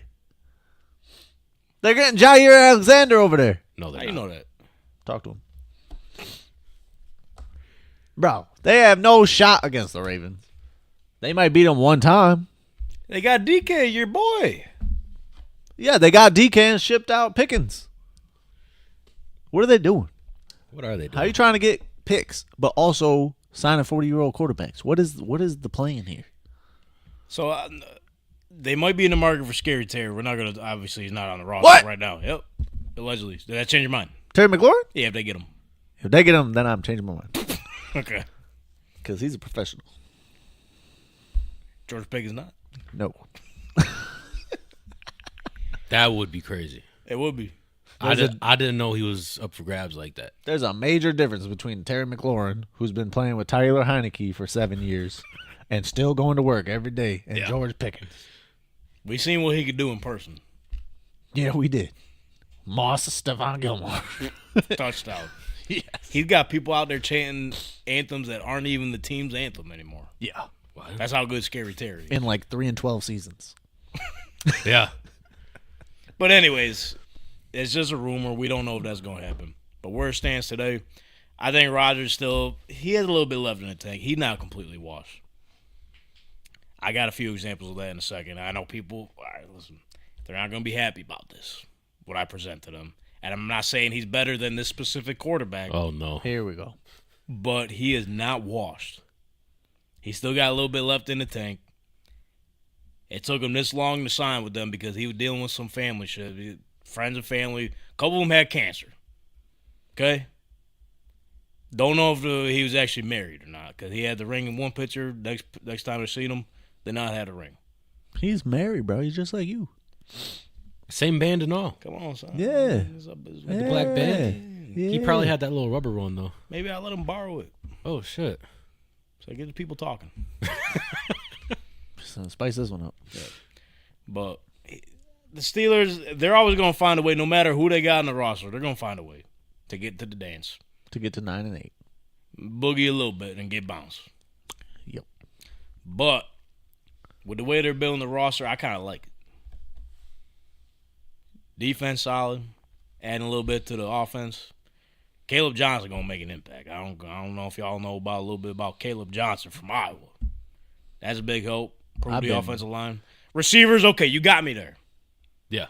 Speaker 2: They're getting Jaire Alexander over there.
Speaker 5: No,
Speaker 4: How
Speaker 5: they're
Speaker 4: you
Speaker 5: not.
Speaker 4: know that?
Speaker 2: Talk to him. Bro, they have no shot against the Ravens. They might beat them one time.
Speaker 4: They got DK, your boy.
Speaker 2: Yeah, they got DK and shipped out Pickens. What are they doing?
Speaker 5: What are they doing?
Speaker 2: How are you trying to get picks, but also signing 40-year-old quarterbacks? What is the plan here?
Speaker 4: So they might be in the market for Scary Terry. We're not going to, obviously, he's not on the roster
Speaker 2: What?
Speaker 4: right now. Yep. Allegedly. Did that change your mind?
Speaker 2: Terry McLaurin?
Speaker 4: Yeah, if they get him.
Speaker 2: If they get him, then I'm changing my mind.
Speaker 4: Okay.
Speaker 2: Because he's a professional.
Speaker 4: George Pickens not.
Speaker 2: No.
Speaker 5: That would be crazy.
Speaker 4: It would be.
Speaker 5: I didn't know he was up for grabs like that.
Speaker 2: There's a major difference between Terry McLaurin, who's been playing with Tyler Heineke for 7 years and still going to work every day, and George Pickens.
Speaker 4: We seen what he could do in person.
Speaker 2: Yeah, we did. Moss Stephon Gilmore.
Speaker 4: Touchdown.
Speaker 2: Yes.
Speaker 4: He's got people out there chanting anthems that aren't even the team's anthem anymore.
Speaker 2: Yeah.
Speaker 4: That's how good Scary Terry is.
Speaker 2: In like 3 and 12 seasons.
Speaker 5: Yeah.
Speaker 4: But anyways, it's just a rumor. We don't know if that's going to happen. But where it stands today, I think Rodgers he has a little bit left in the tank. He's not completely washed. I got a few examples of that in a second. I know people, all right, listen, they're not going to be happy about this, what I present to them. And I'm not saying he's better than this specific quarterback,
Speaker 5: Oh, no.
Speaker 2: Here we go.
Speaker 4: but he is not washed. He still got a little bit left in the tank. It took him this long to sign with them because he was dealing with some family shit. Friends and family. A couple of them had cancer. Okay? Don't know if he was actually married or not because he had the ring in one picture. Next time I seen him, they not had a ring.
Speaker 2: He's married, bro. He's just like you.
Speaker 5: Same band and all.
Speaker 4: Come on, son.
Speaker 2: Yeah.
Speaker 5: The black band.
Speaker 2: Yeah.
Speaker 5: He probably had that little rubber one, though.
Speaker 4: Maybe I'll let him borrow it.
Speaker 5: Oh, shit.
Speaker 4: So I get the people talking.
Speaker 2: So spice this one up.
Speaker 4: But the Steelers, they're always going to find a way, no matter who they got in the roster, they're going to find a way to get to the dance.
Speaker 2: To get to 9-8.
Speaker 4: Boogie a little bit and get bounced.
Speaker 2: Yep.
Speaker 4: But with the way they're building the roster, I kind of like it. Defense solid, adding a little bit to the offense. Caleb Johnson going to make an impact. I don't know if y'all know a little bit about Caleb Johnson from Iowa. That's a big hope. Improve the offensive line. Receivers, okay, you got me there.
Speaker 5: Yeah.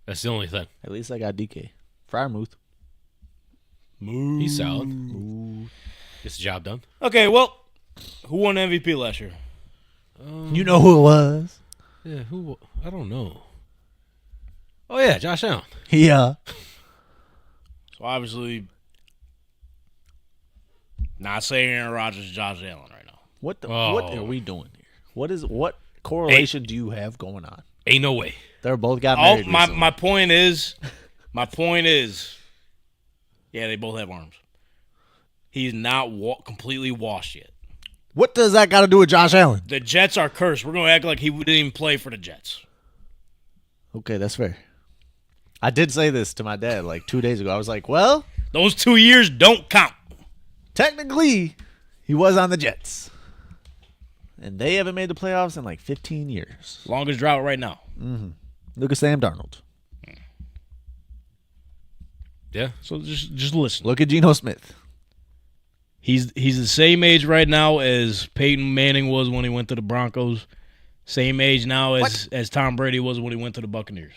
Speaker 5: That's the only thing.
Speaker 2: At least I got DK. Fryermuth.
Speaker 5: He's solid. Gets the job done.
Speaker 4: Okay, well, who won MVP last year?
Speaker 2: You know who it was.
Speaker 5: Yeah, who? I don't know. Oh, yeah, Josh Allen.
Speaker 2: Yeah.
Speaker 4: So obviously, Not saying Aaron Rodgers is Josh Allen right now.
Speaker 2: What
Speaker 5: Oh.
Speaker 2: are we doing here? What correlation do you have going on?
Speaker 5: Ain't no way.
Speaker 2: They're both got
Speaker 4: Oh,
Speaker 2: married.
Speaker 4: my
Speaker 2: recently.
Speaker 4: point is, yeah, they both have arms. He's not completely washed yet.
Speaker 2: What does that got to do with Josh Allen?
Speaker 4: The Jets are cursed. We're going to act like he didn't even play for the Jets.
Speaker 2: Okay, that's fair. I did say this to my dad like 2 days ago. I was like, well,
Speaker 4: Those 2 years don't count.
Speaker 2: technically, he was on the Jets. And they haven't made the playoffs in like 15 years.
Speaker 4: Longest drought right now.
Speaker 2: Look at Sam Darnold.
Speaker 5: Yeah.
Speaker 4: So just listen.
Speaker 2: Look at Geno Smith.
Speaker 4: He's the same age right now as Peyton Manning was when he went to the Broncos. Same age now as Tom Brady was when he went to the Buccaneers.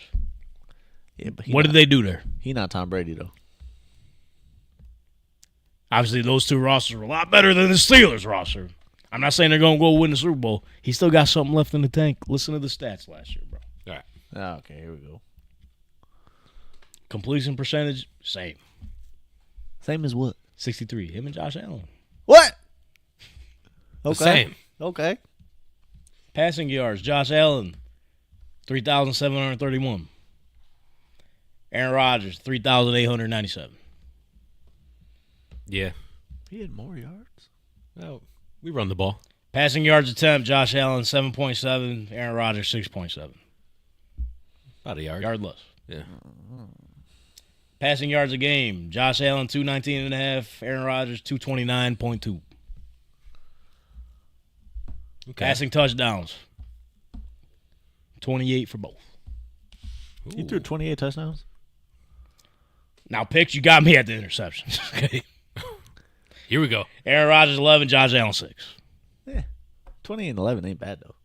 Speaker 2: Yeah, but
Speaker 4: What did they do there?
Speaker 2: He not Tom Brady though.
Speaker 4: Obviously, those two rosters were a lot better than the Steelers roster. I'm not saying they're going to go win the Super Bowl. He still got something left in the tank. Listen to the stats last year, bro.
Speaker 5: All right.
Speaker 2: Oh, okay, here we go.
Speaker 4: Completion percentage, same.
Speaker 2: Same as what?
Speaker 4: 63. Him and Josh Allen.
Speaker 2: What?
Speaker 5: The same.
Speaker 2: Okay.
Speaker 4: Passing yards, Josh Allen, 3,731. Aaron Rodgers, 3,897.
Speaker 5: Yeah.
Speaker 2: He had more yards.
Speaker 5: Well, we run the ball.
Speaker 4: Passing yards attempt, Josh Allen, 7.7. Aaron Rodgers, 6.7.
Speaker 5: About a yard.
Speaker 4: Yard less.
Speaker 5: Yeah.
Speaker 4: Passing yards a game, Josh Allen, 219.5. Aaron Rodgers, 229.2.
Speaker 5: Okay.
Speaker 4: Passing touchdowns, 28 for both.
Speaker 2: He threw 28 touchdowns.
Speaker 4: Now, picks, you got me at the interceptions. Okay.
Speaker 5: Here we go.
Speaker 4: Aaron Rodgers, 11. Josh Allen, 6.
Speaker 2: 20 and 11 ain't bad though.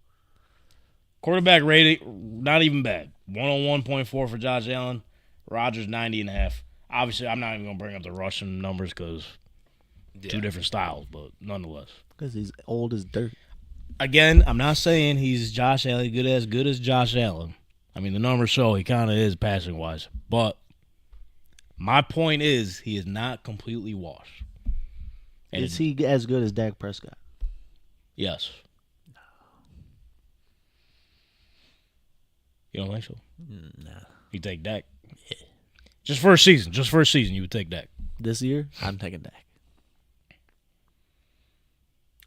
Speaker 4: Quarterback rating, not even bad. 101.4 for Josh Allen. Rodgers, 90.5. Obviously, I'm not even going to bring up the rushing numbers because two different styles, but nonetheless.
Speaker 2: Because he's old as dirt.
Speaker 4: Again, I'm not saying he's Josh Allen, good as Josh Allen. I mean, the numbers show he kind of is passing-wise. But my point is he is not completely washed. And
Speaker 2: Is he as good as Dak Prescott?
Speaker 4: Yes. You don't think so?
Speaker 2: Nah.
Speaker 4: You take Dak? Yeah. Just first season, you would take Dak.
Speaker 2: This year, I'm taking Dak.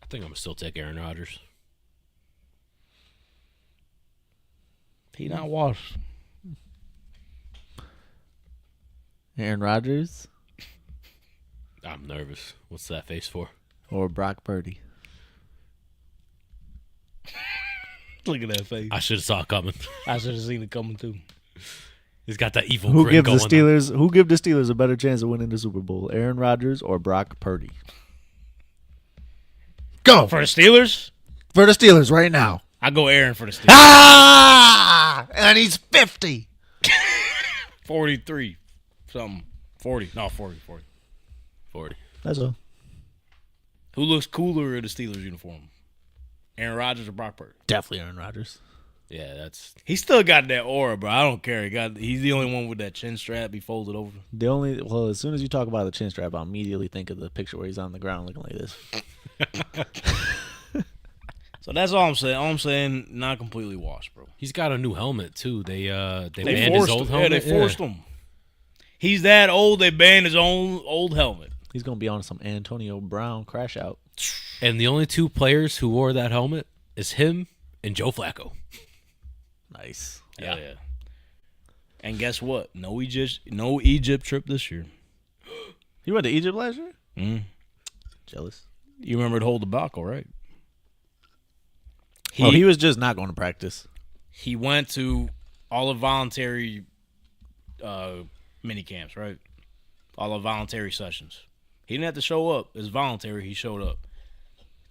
Speaker 5: I think I'm going to still take Aaron Rodgers.
Speaker 4: He not washed.
Speaker 2: Aaron Rodgers
Speaker 5: I'm nervous. What's that face for?
Speaker 2: or Brock Purdy?
Speaker 4: Look at that face.
Speaker 5: I should have saw it coming.
Speaker 4: I should have seen it coming too.
Speaker 5: He's got that evil
Speaker 2: Who
Speaker 5: grin
Speaker 2: gives
Speaker 5: going
Speaker 2: the Steelers? Who give the Steelers a better chance of winning the Super Bowl? Aaron Rodgers or Brock Purdy? Go
Speaker 4: For the Steelers,
Speaker 2: for the Steelers right now.
Speaker 4: I go Aaron for the Steelers.
Speaker 2: Ah, and he's 50.
Speaker 4: 43 something. 40. No, 40.
Speaker 5: 40.
Speaker 2: That's all.
Speaker 4: Who looks cooler in the Steelers uniform? Aaron Rodgers or Brock Purdy?
Speaker 2: Definitely Aaron Rodgers.
Speaker 5: Yeah, that's...
Speaker 4: He still got that aura, bro. I don't care. He's the only one with that chin strap. He folded over.
Speaker 2: As soon as you talk about the chin strap, I immediately think of the picture where he's on the ground looking like this.
Speaker 4: So that's all I'm saying. All I'm saying, not completely washed, bro.
Speaker 5: He's got a new helmet, too. They banned his old
Speaker 4: him.
Speaker 5: helmet.
Speaker 4: Yeah, they forced him. He's that old, they banned his own old helmet.
Speaker 2: He's gonna be on some Antonio Brown crash out.
Speaker 5: And the only two players who wore that helmet is him and Joe Flacco.
Speaker 2: Nice.
Speaker 4: Hell yeah. And guess what? No Egypt trip this year.
Speaker 2: He went to Egypt last year?
Speaker 4: Mm.
Speaker 2: Jealous.
Speaker 4: You remember to hold the debacle, right?
Speaker 2: He was just not going to practice.
Speaker 4: He went to all the voluntary mini camps, right? All the voluntary sessions. He didn't have to show up. It's voluntary. He showed up.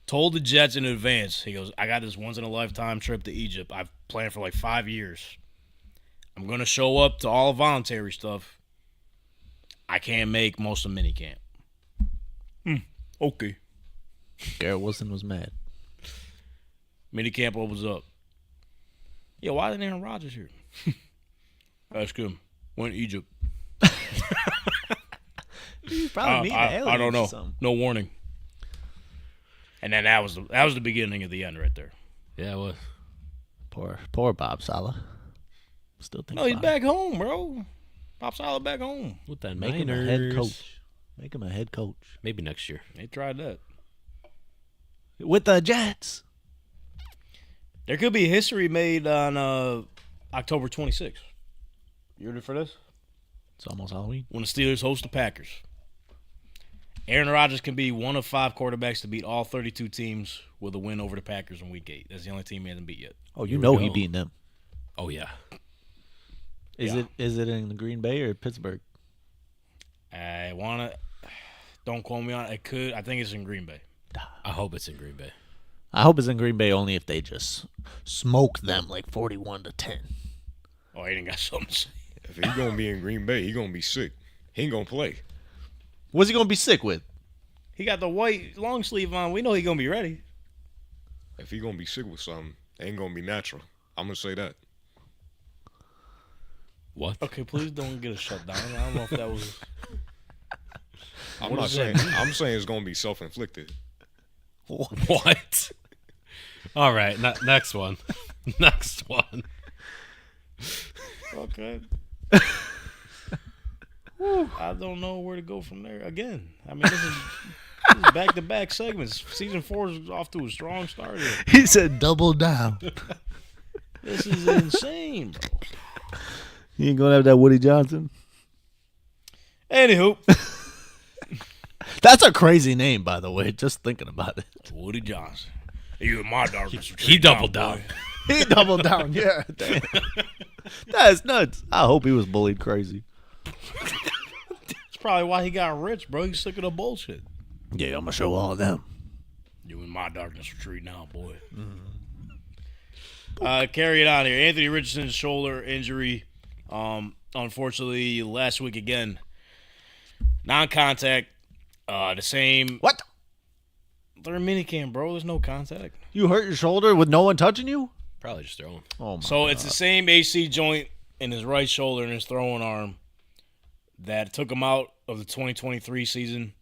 Speaker 4: Told the Jets in advance. He goes, I got this once-in-a-lifetime trip to Egypt. I've planned for like 5 years. I'm going to show up to all voluntary stuff. I can't make most of minicamp. Okay.
Speaker 2: Garrett Wilson was mad.
Speaker 4: Minicamp opens up. Yeah, why isn't Aaron Rodgers here? Ask him. Went to Egypt.
Speaker 2: He's probably meeting aliens
Speaker 4: I don't know.
Speaker 2: or something.
Speaker 4: No warning. And then that was the beginning of the end right there.
Speaker 5: Yeah, well,
Speaker 2: Poor Bob Saleh. Still think
Speaker 4: No, he's
Speaker 2: about
Speaker 4: back home, bro. Bob Saleh back home.
Speaker 5: with that
Speaker 2: Make him a head coach. Make him a head coach.
Speaker 5: Maybe next year.
Speaker 4: They tried that.
Speaker 2: With the Jets.
Speaker 4: There could be history made on October 26th. You ready for this?
Speaker 2: It's almost Halloween.
Speaker 4: When the Steelers host the Packers. Aaron Rodgers can be one of 5 quarterbacks to beat all 32 teams with a win over the Packers in Week 8. That's the only team he hasn't beat yet.
Speaker 2: Oh, you
Speaker 5: Here we
Speaker 2: know
Speaker 5: go.
Speaker 2: he beating them.
Speaker 5: Oh, yeah.
Speaker 2: Is it in Green Bay or Pittsburgh?
Speaker 4: I want to – don't quote me on it. It could – I think it's in Green Bay.
Speaker 5: I hope it's in Green Bay.
Speaker 2: I hope it's in Green Bay only if they just smoke them like 41-10.
Speaker 4: Oh, he didn't got something to say.
Speaker 6: If he gonna be in Green Bay, he gonna be sick. He ain't gonna play.
Speaker 2: What's he gonna be sick with?
Speaker 4: He got the white long sleeve on. We know he's going to be ready.
Speaker 6: If he gonna be sick with something, it ain't gonna be natural. I'm gonna say that.
Speaker 5: What?
Speaker 4: Okay, please don't get a shutdown. I don't know if that was –
Speaker 6: I'm
Speaker 4: What
Speaker 6: not
Speaker 4: does that
Speaker 6: saying. I'm saying it's gonna be self-inflicted.
Speaker 5: What? All right, next one. Next one.
Speaker 4: Okay. I don't know where to go from there. Again, I mean, this is back-to-back segments. Season 4 is off to a strong start here.
Speaker 2: He said double down.
Speaker 4: This is insane, bro.
Speaker 2: You ain't gonna have that Woody Johnson?
Speaker 4: Anywho,
Speaker 2: That's a crazy name, by the way, just thinking about it.
Speaker 4: Woody Johnson. You in my darkness.
Speaker 5: He doubled down.
Speaker 2: He doubled down, yeah. Damn. That's nuts. I hope he was bullied crazy.
Speaker 4: That's probably why he got rich, bro. He's sick of the bullshit.
Speaker 2: Yeah, I'm gonna show all of them.
Speaker 4: You in my darkness retreat now, boy. Carry it on here. Anthony Richardson's shoulder injury. Unfortunately, last week again, non-contact. The same.
Speaker 2: What?
Speaker 4: They're in minicamp, bro. There's no contact.
Speaker 2: You hurt your shoulder with no one touching you?
Speaker 5: Probably just throwing.
Speaker 2: Oh my
Speaker 4: So
Speaker 2: God.
Speaker 4: it's the same AC joint in his right shoulder and his throwing arm that took him out of the 2023 season.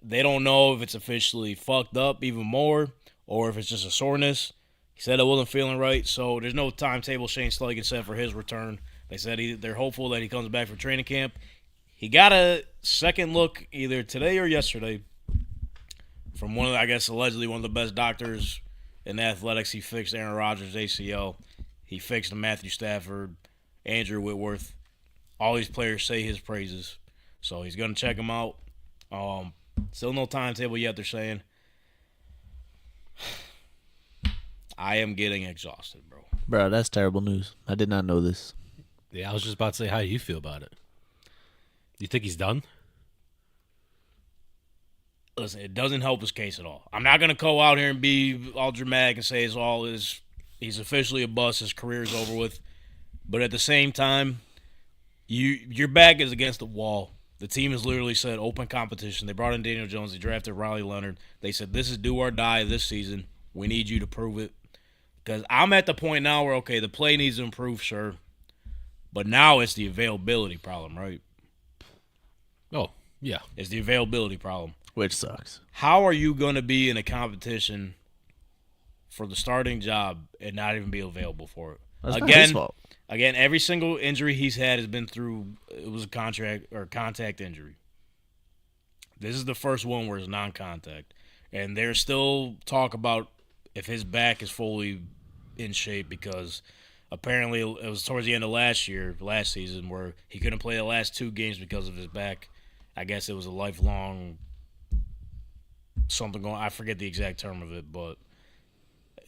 Speaker 4: They don't know if it's officially fucked up even more or if it's just a soreness. He said it wasn't feeling right, so there's no timetable Shane Steichen set for his return. They said they're hopeful that he comes back for training camp. He got a second look either today or yesterday from one of, I guess, allegedly one of the best doctors in athletics. He fixed Aaron Rodgers' ACL. He fixed Matthew Stafford, Andrew Whitworth. All these players say his praises. So he's going to check him out. Still no timetable yet, they're saying. I am getting exhausted, bro.
Speaker 2: Bro, that's terrible news. I did not know this.
Speaker 5: Yeah, I was just about to say, how do you feel about it? You think he's done?
Speaker 4: Listen, it doesn't help his case at all. I'm not going to go out here and be all dramatic and say he's officially a bust, his career's over with. But at the same time, your back is against the wall. The team has literally said open competition. They brought in Daniel Jones. They drafted Riley Leonard. They said this is do or die this season. We need you to prove it. Because I'm at the point now where, okay, the play needs to improve, sure. But now it's the availability problem, right?
Speaker 5: Oh, yeah.
Speaker 4: It's the availability problem.
Speaker 2: Which sucks.
Speaker 4: How are you going to be in a competition for the starting job and not even be available for it?
Speaker 2: That's not his fault.
Speaker 4: Again, every single injury he's had has been through, it was a contact injury. This is the first one where it's non-contact. And there's still talk about if his back is fully in shape because apparently it was towards the end of last season, where he couldn't play the last 2 games because of his back. I guess it was a lifelong something going on. I forget the exact term of it, but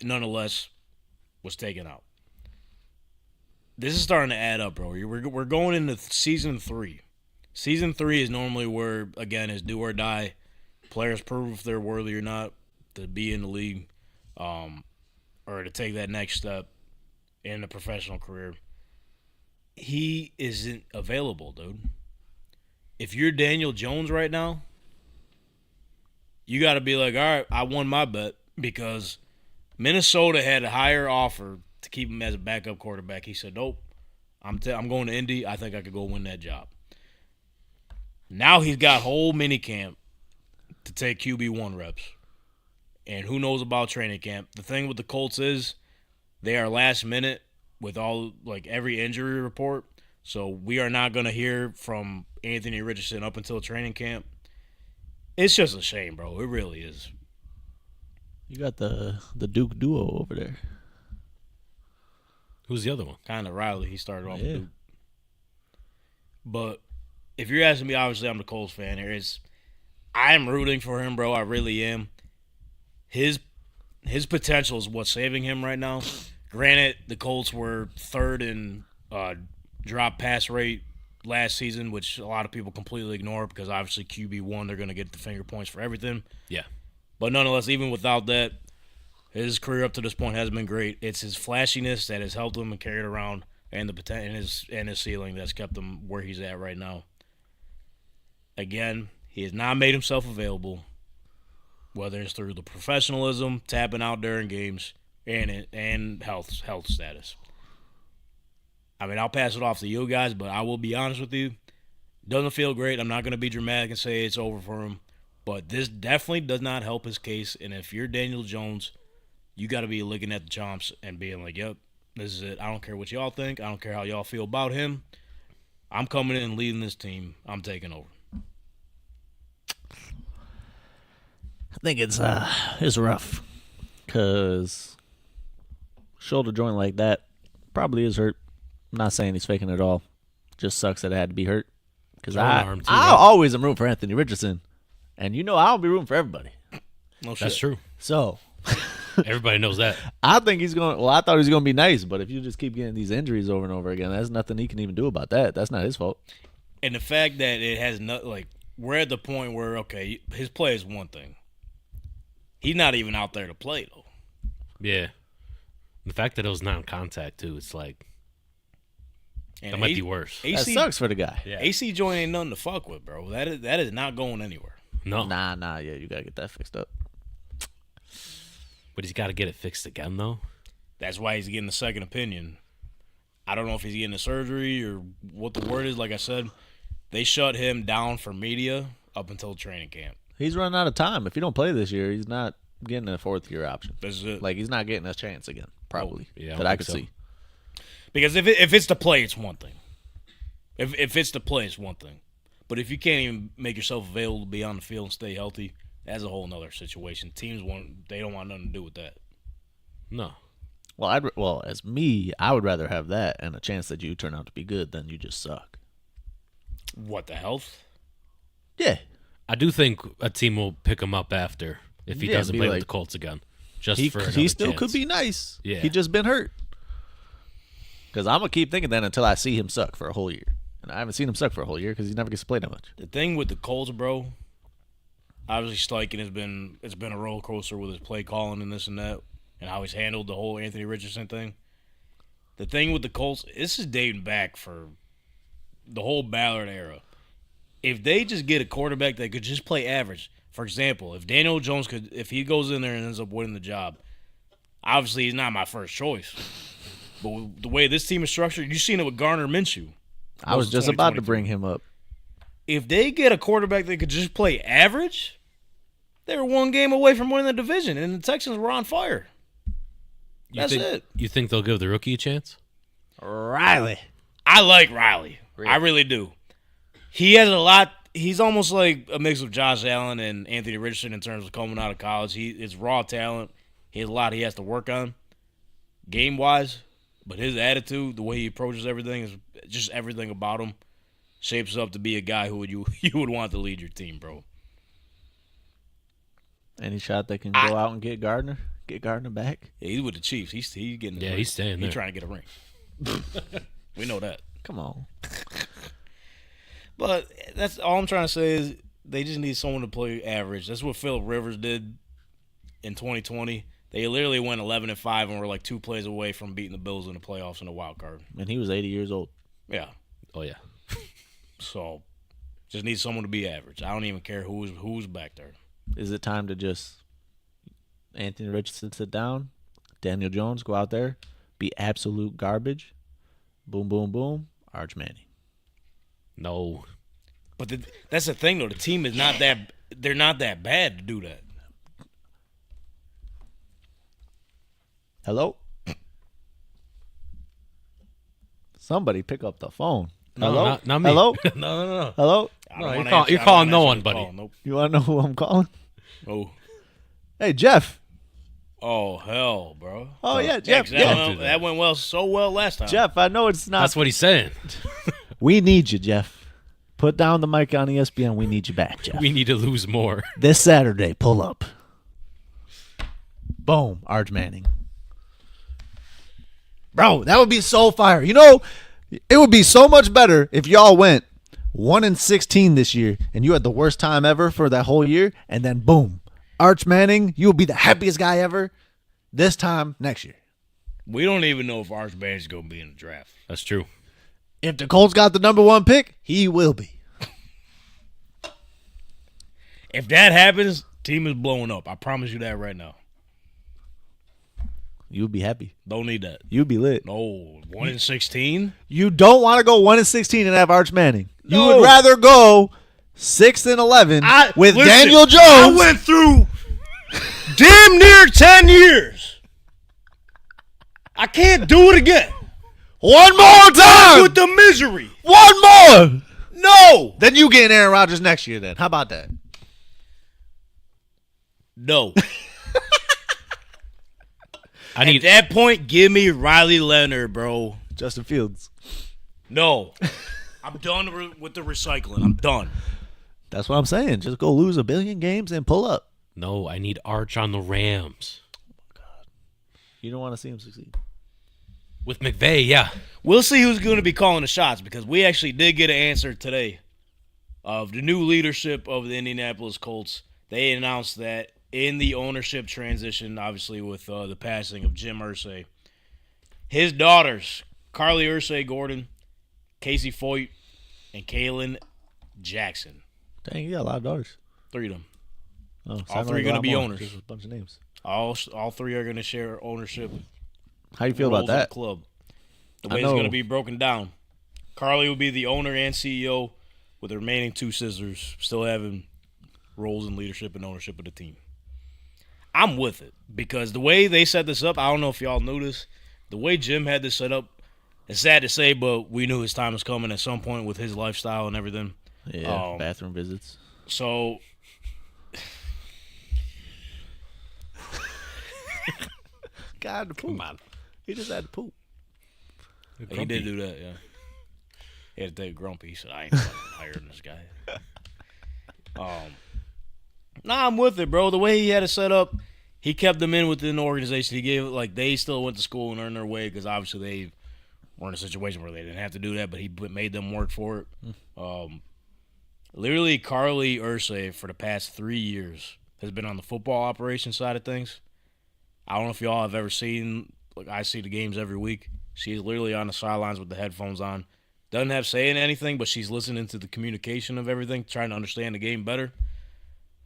Speaker 4: nonetheless was taken out. This is starting to add up, bro. We're going into season 3. Season 3 is normally where, again, is do or die. Players prove if they're worthy or not to be in the league, or to take that next step in a professional career. He isn't available, dude. If you're Daniel Jones right now, you got to be like, all right, I won my bet because Minnesota had a higher offer to keep him as a backup quarterback. He said, nope, I'm going to Indy. I think I could go win that job. Now he's got whole minicamp to take QB1 reps. And who knows about training camp? The thing with the Colts is they are last minute with every injury report. So we are not going to hear from Anthony Richardson up until training camp. It's just a shame, bro. It really is.
Speaker 2: You got the Duke duo over there.
Speaker 5: Who's the other one?
Speaker 4: Kind of Riley. He started off with Duke. But if you're asking me, obviously I'm the Colts fan here. I am rooting for him, bro. I really am. His potential is what's saving him right now. Granted, the Colts were third in drop pass rate last season, which a lot of people completely ignore because obviously QB1, they're going to get the finger points for everything.
Speaker 5: Yeah.
Speaker 4: But nonetheless, even without that, his career up to this point has been great. It's his flashiness that has helped him and carried around, and the potential and his ceiling that's kept him where he's at right now. Again, he has not made himself available, whether it's through the professionalism, tapping out during games, and health status. I mean, I'll pass it off to you guys, but I will be honest with you. Doesn't feel great. I'm not going to be dramatic and say it's over for him, but this definitely does not help his case. And if you're Daniel Jones, you got to be looking at the chomps and being like, yep, this is it. I don't care what y'all think. I don't care how y'all feel about him. I'm coming in and leading this team. I'm taking over.
Speaker 2: I think it's rough because shoulder joint like that probably is hurt. I'm not saying he's faking it all. Just sucks that it had to be hurt. Because I always am rooting for Anthony Richardson. And I'll be rooting for everybody.
Speaker 4: No shit.
Speaker 5: That's true.
Speaker 2: So
Speaker 5: Everybody knows that.
Speaker 2: I think he's going. Well, I thought he was going to be nice, but if you just keep getting these injuries over and over again, there's nothing he can even do about that. That's not his fault.
Speaker 4: And the fact that it has not, we're at the point where, okay, his play is one thing. He's not even out there to play, though.
Speaker 5: Yeah. The fact that it was non-contact, too, it's like,
Speaker 4: and
Speaker 5: that might be worse.
Speaker 2: That sucks for the guy.
Speaker 5: Yeah.
Speaker 4: AC joint ain't nothing to fuck with, bro. That is not going anywhere.
Speaker 5: No.
Speaker 2: Nah, yeah, you got to get that fixed up.
Speaker 5: But he's got to get it fixed again, though.
Speaker 4: That's why he's getting a second opinion. I don't know if he's getting a surgery or what the word is. Like I said, they shut him down for media up until training camp.
Speaker 2: He's running out of time. If he don't play this year, he's not getting a fourth-year option.
Speaker 4: This is it.
Speaker 2: He's not getting a chance again, probably,
Speaker 5: yeah,
Speaker 2: that I could see.
Speaker 4: Because if it's to play, it's one thing. If it's to play, it's one thing. But if you can't even make yourself available to be on the field and stay healthy, that's a whole nother situation. Teams they don't want nothing to do with that.
Speaker 5: No.
Speaker 2: Well, as me, I would rather have that and a chance that you turn out to be good than you just suck.
Speaker 4: What, the health?
Speaker 2: Yeah.
Speaker 5: I do think a team will pick him up after if he doesn't play with the Colts again.
Speaker 2: He still could be nice.
Speaker 5: Yeah.
Speaker 2: He just been hurt. Because I'm going to keep thinking that until I see him suck for a whole year. And I haven't seen him suck for a whole year because he never gets to play that much.
Speaker 4: The thing with the Colts, bro, obviously Steichen it's been a roller coaster with his play calling and this and that, and how he's handled the whole Anthony Richardson thing. The thing with the Colts, this is dating back for the whole Ballard era. If they just get a quarterback that could just play average, for example, if Daniel Jones if he goes in there and ends up winning the job, obviously he's not my first choice. But the way this team is structured, you've seen it with Gardner Minshew.
Speaker 2: I was just about to bring him up.
Speaker 4: If they get a quarterback that could just play average, they were one game away from winning the division, and the Texans were on fire. That's it.
Speaker 5: You think they'll give the rookie a chance?
Speaker 2: Riley.
Speaker 4: I like Riley. Really? I really do. He has a lot. He's almost like a mix of Josh Allen and Anthony Richardson in terms of coming out of college. It's raw talent. He has a lot he has to work on game-wise, but his attitude, the way he approaches everything, is just everything about him shapes up to be a guy who you would want to lead your team, bro.
Speaker 2: Any shot that can go out and get Gardner back?
Speaker 4: Yeah, he's with the Chiefs. He's getting the ring.
Speaker 5: He's staying there.
Speaker 4: He's trying to get a ring. We know that.
Speaker 2: Come on.
Speaker 4: But that's all I'm trying to say is they just need someone to play average. That's what Phillip Rivers did in 2020. They literally went 11-5 and were like 2 plays away from beating the Bills in the playoffs in the wild card.
Speaker 2: And he was 80 years old.
Speaker 4: Yeah.
Speaker 5: Oh, yeah.
Speaker 4: So, just need someone to be average. I don't even care who's back there.
Speaker 2: Is it time to just Anthony Richardson sit down, Daniel Jones go out there, be absolute garbage, boom, boom, boom, Arch Manning?
Speaker 5: No.
Speaker 4: But that's the thing, though. The team is not that – they're not that bad to do that.
Speaker 2: Hello? Somebody pick up the phone.
Speaker 5: No,
Speaker 2: Hello?
Speaker 5: not me.
Speaker 2: Hello?
Speaker 5: no.
Speaker 2: Hello?
Speaker 4: I
Speaker 5: No,
Speaker 4: don't
Speaker 5: you're
Speaker 4: wanna
Speaker 5: call-
Speaker 4: answer-
Speaker 5: you're
Speaker 4: I don't
Speaker 5: calling
Speaker 4: wanna
Speaker 5: no
Speaker 4: answer
Speaker 5: one,
Speaker 4: the
Speaker 5: buddy.
Speaker 4: call. Nope.
Speaker 2: You want to know who I'm calling?
Speaker 4: Oh,
Speaker 2: Hey, Jeff.
Speaker 4: hell, bro.
Speaker 2: Oh, yeah, Jeff.
Speaker 4: That,
Speaker 2: Yeah.
Speaker 4: went, that went well, so well last time.
Speaker 2: Jeff, I know it's not.
Speaker 5: That's what he's saying.
Speaker 2: We need you, Jeff. Put down the mic on ESPN. We need you back, Jeff.
Speaker 5: We need to lose more.
Speaker 2: This Saturday, pull up. Boom, Arch Manning. Bro, that would be so fire. You know, it would be so much better if y'all went 1-16 this year and you had the worst time ever for that whole year, and then boom, Arch Manning, you will be the happiest guy ever this time next year.
Speaker 4: We don't even know if Arch Manning's going to be in the draft.
Speaker 5: That's true.
Speaker 2: If the Colts got the number 1 pick, he will be.
Speaker 4: If that happens, team is blowing up. I promise you that right now.
Speaker 2: You'll be happy.
Speaker 4: Don't need that.
Speaker 2: You'll be lit.
Speaker 4: No, 1-16.
Speaker 2: You don't want to go 1-16 and have Arch Manning. You
Speaker 4: No.
Speaker 2: would rather go 6-11 with
Speaker 4: Listen,
Speaker 2: Daniel Jones.
Speaker 4: I went through damn near 10 years. I can't do it again.
Speaker 2: One more time.
Speaker 4: With the misery.
Speaker 2: One more.
Speaker 4: No.
Speaker 2: Then you getting Aaron Rodgers next year then. How about that?
Speaker 4: No.
Speaker 5: I need
Speaker 4: At that point, give me Riley Leonard, bro.
Speaker 2: Justin Fields.
Speaker 4: No. I'm done with the recycling. I'm done.
Speaker 2: That's what I'm saying. Just go lose 1 billion games and pull up.
Speaker 5: No, I need Arch on the Rams.
Speaker 2: You don't want to see him succeed.
Speaker 5: With McVay, yeah.
Speaker 4: We'll see who's going to be calling the shots because we actually did get an answer today of the new leadership of the Indianapolis Colts. They announced that in the ownership transition, obviously with the passing of Jim Irsay, his daughters, Carly Irsay Gordon, Casey Foyt, and Kaylin Jackson.
Speaker 2: Dang, you got a lot of daughters.
Speaker 4: 3 of them.
Speaker 2: Oh,
Speaker 4: All 3 going to be owners.
Speaker 2: Just a bunch of names.
Speaker 4: All 3 are going to share ownership.
Speaker 2: How you feel
Speaker 4: roles
Speaker 2: about
Speaker 4: in
Speaker 2: that?
Speaker 4: the club. The
Speaker 2: I
Speaker 4: way it's going
Speaker 2: know.
Speaker 4: to be broken down. Carly will be the owner and CEO, with the remaining 2 sisters still having roles in leadership and ownership of the team. I'm with it because the way they set this up, I don't know if y'all knew this, the way Jim had this set up, it's sad to say, but we knew his time was coming at some point with his lifestyle and everything.
Speaker 2: Yeah, bathroom visits.
Speaker 4: So
Speaker 2: God, the poop.
Speaker 5: Come on.
Speaker 2: He just had to poop.
Speaker 4: he did do that, yeah. He had to take Grumpy. He said, I ain't fucking hiring this guy. Nah, I'm with it, bro. The way he had it set up, he kept them in within the organization. He gave they still went to school and earned their way because obviously they were in a situation where they didn't have to do that, but he made them work for it. Literally, Carly Irsay for the past 3 years has been on the football operation side of things. I don't know if y'all have ever seen, I see the games every week. She's literally on the sidelines with the headphones on. Doesn't have say in anything, but she's listening to the communication of everything, trying to understand the game better.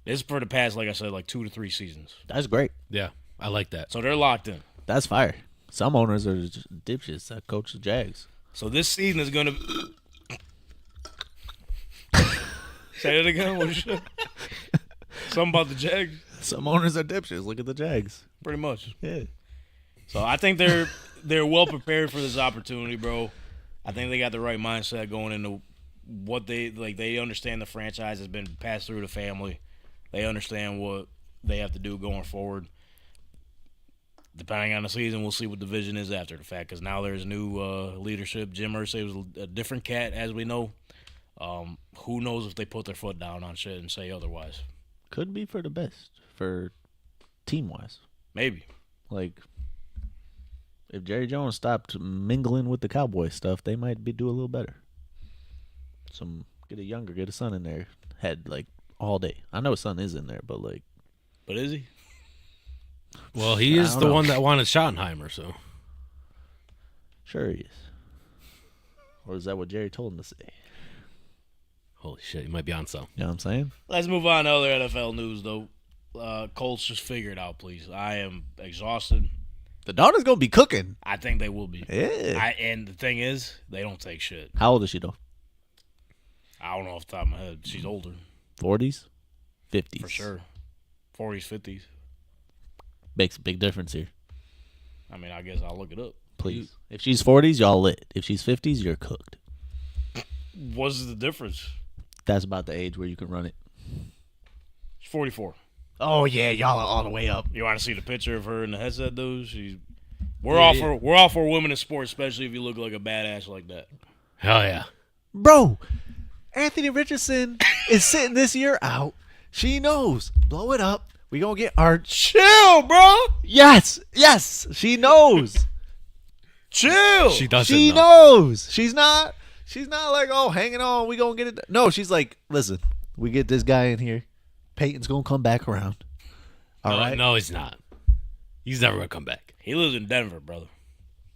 Speaker 4: This is for the past, like I said, 2 to 3 seasons.
Speaker 2: That's great.
Speaker 5: Yeah, I like that.
Speaker 4: So they're locked in.
Speaker 2: That's fire. Some owners are just dipshits that coach the Jags.
Speaker 4: So this season is going to say that again. What you Something about the Jags,
Speaker 2: Some owners are dipshits. Look at the Jags.
Speaker 4: pretty much.
Speaker 2: Yeah.
Speaker 4: So I think they're well prepared for this opportunity, bro. I think they got the right mindset going into what they understand the franchise has been passed through the family. They understand what they have to do going forward. Depending on the season, we'll see what the vision is after the fact. Because now there's new leadership. Jim Irsay was a different cat, as we know. Who knows if they put their foot down on shit and say otherwise?
Speaker 2: Could be for the best for team-wise.
Speaker 4: Maybe.
Speaker 2: Like, if Jerry Jones stopped mingling with the Cowboy stuff, they might do a little better. Get a son in there, head all day. I know his son is in there, but
Speaker 4: But is he?
Speaker 5: Well, he
Speaker 2: I
Speaker 5: is
Speaker 2: don't
Speaker 5: the
Speaker 2: know.
Speaker 5: one that wanted Schottenheimer, so.
Speaker 2: sure he is. Or is that what Jerry told him to say?
Speaker 5: Holy shit, he might be on some.
Speaker 2: You know what I'm saying?
Speaker 4: Let's move on to other NFL news, though. Colts, just figure it out, please. I am exhausted.
Speaker 2: The daughter's gonna be cooking.
Speaker 4: I think they will be.
Speaker 2: Yeah.
Speaker 4: And the thing is, they don't take shit.
Speaker 2: How old is she though?
Speaker 4: I don't know off the top of my head. She's older,
Speaker 2: 40s, 50s.
Speaker 4: for sure. 40s, 50s.
Speaker 2: Makes a big difference here.
Speaker 4: I mean, I guess I'll look it up.
Speaker 2: Please. If she's 40s, y'all lit. If she's 50s, you're cooked.
Speaker 4: What's the difference?
Speaker 2: That's about the age where you can run it.
Speaker 4: She's 44.
Speaker 2: Oh yeah, y'all are all the way up.
Speaker 4: You want to see the picture of her in the headset, dude? We're all for women in sports, especially if you look like a badass like that.
Speaker 5: Hell yeah.
Speaker 2: Bro, Anthony Richardson is sitting this year out. She knows. Blow it up. We gonna get art.
Speaker 4: Chill, bro.
Speaker 2: Yes. She knows.
Speaker 4: Chill.
Speaker 5: She doesn't
Speaker 2: She
Speaker 5: know.
Speaker 2: knows. She's not like, oh, hanging on. We gonna get it. No, she's like, listen, we get this guy in here. Peyton's gonna come back around. All right.
Speaker 5: No, he's not. He's never gonna come back.
Speaker 4: He lives in Denver, brother.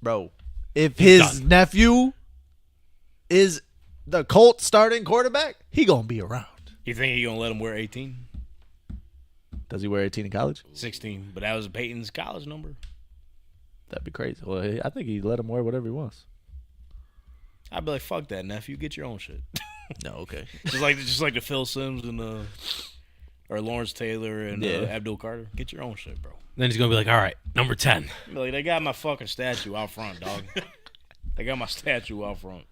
Speaker 2: Bro, if his nephew is the Colts starting quarterback, he gonna be around.
Speaker 4: You think he gonna let him wear 18?
Speaker 2: Does he wear 18 in college?
Speaker 4: 16, but that was Peyton's college number.
Speaker 2: That'd be crazy. Well, I think he let him wear whatever he wants.
Speaker 4: I'd be like, fuck that, nephew. Get your own shit.
Speaker 2: No, okay.
Speaker 4: just like the Phil Simms and or Lawrence Taylor and Abdul Carter. Get your own shit, bro.
Speaker 5: Then he's gonna be like, all right, number 10.
Speaker 4: Like, they got my fucking statue out front, dog. They got my statue out front.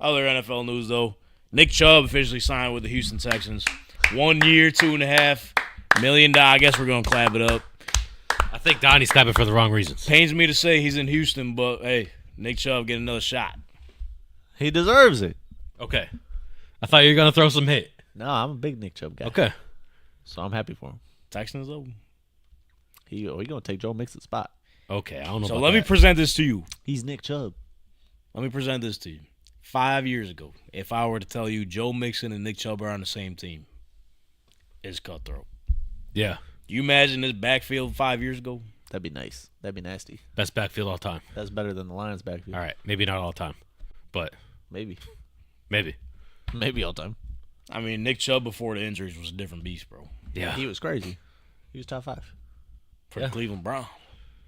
Speaker 4: Other NFL news, though. Nick Chubb officially signed with the Houston Texans. 1 year, $2.5 million. I guess we're going to clap it up.
Speaker 5: I think Donnie's clapping for the wrong reasons.
Speaker 4: Pains me to say he's in Houston, but, hey, Nick Chubb get another shot.
Speaker 2: He deserves it.
Speaker 5: Okay. I thought you were gonna throw some hate.
Speaker 2: No, I'm a big Nick Chubb guy.
Speaker 5: Okay.
Speaker 2: So I'm happy for him.
Speaker 4: Texans, though.
Speaker 2: He gonna take Joe Mixon's spot.
Speaker 5: Okay, I don't know
Speaker 4: So
Speaker 5: about
Speaker 4: let me
Speaker 5: that.
Speaker 4: present this to you.
Speaker 2: He's Nick Chubb.
Speaker 4: Let me present this to you. 5 years ago, if I were to tell you Joe Mixon and Nick Chubb are on the same team, it's cutthroat.
Speaker 5: Yeah.
Speaker 4: You imagine this backfield 5 years ago?
Speaker 2: That'd be nice. That'd be nasty.
Speaker 5: Best backfield all time.
Speaker 2: That's better than the Lions backfield.
Speaker 5: All right. Maybe not all time, but
Speaker 2: Maybe.
Speaker 5: maybe.
Speaker 2: Maybe all time.
Speaker 4: I mean, Nick Chubb before the injuries was a different beast, bro.
Speaker 5: Yeah.
Speaker 2: He was crazy. He was top 5.
Speaker 4: For the Cleveland Browns.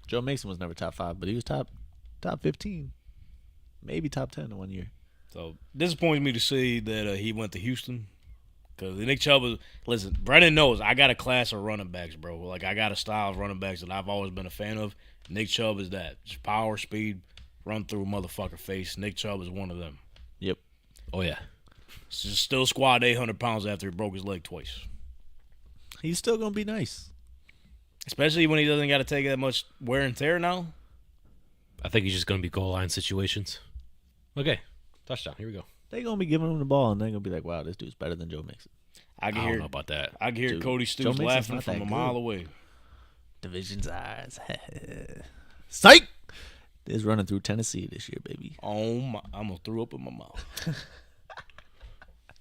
Speaker 2: Joe Mixon was never top 5, but he was top 15. Maybe top 10 in 1 year.
Speaker 4: So, disappoints me to see that he went to Houston. Because Nick Chubb was, listen, Brennan knows I got a class of running backs, bro. Like, I got a style of running backs that I've always been a fan of. Nick Chubb is that. Just power, speed, run through a motherfucker face. Nick Chubb is one of them.
Speaker 2: Yep.
Speaker 5: Oh yeah.
Speaker 4: Still squad 800 pounds after he broke his leg twice.
Speaker 2: He's still going to be nice.
Speaker 4: Especially when he doesn't got to take that much wear and tear now.
Speaker 5: I think he's just gonna be goal line situations. Okay. Touchdown. Here we go.
Speaker 2: They're going to be giving him the ball, and they're going to be like, wow, this dude's better than Joe Mixon.
Speaker 4: I
Speaker 5: I
Speaker 4: can
Speaker 5: don't
Speaker 4: hear
Speaker 5: know about that.
Speaker 4: I can hear
Speaker 2: Dude,
Speaker 4: Cody
Speaker 2: Joe
Speaker 4: Stewart
Speaker 2: Mixon's
Speaker 4: laughing
Speaker 2: not
Speaker 4: from
Speaker 2: that
Speaker 4: a mile
Speaker 2: good.
Speaker 4: away.
Speaker 2: Division's eyes. Psych! Is running through Tennessee this year, baby.
Speaker 4: Oh my! I'm gonna throw up in my mouth.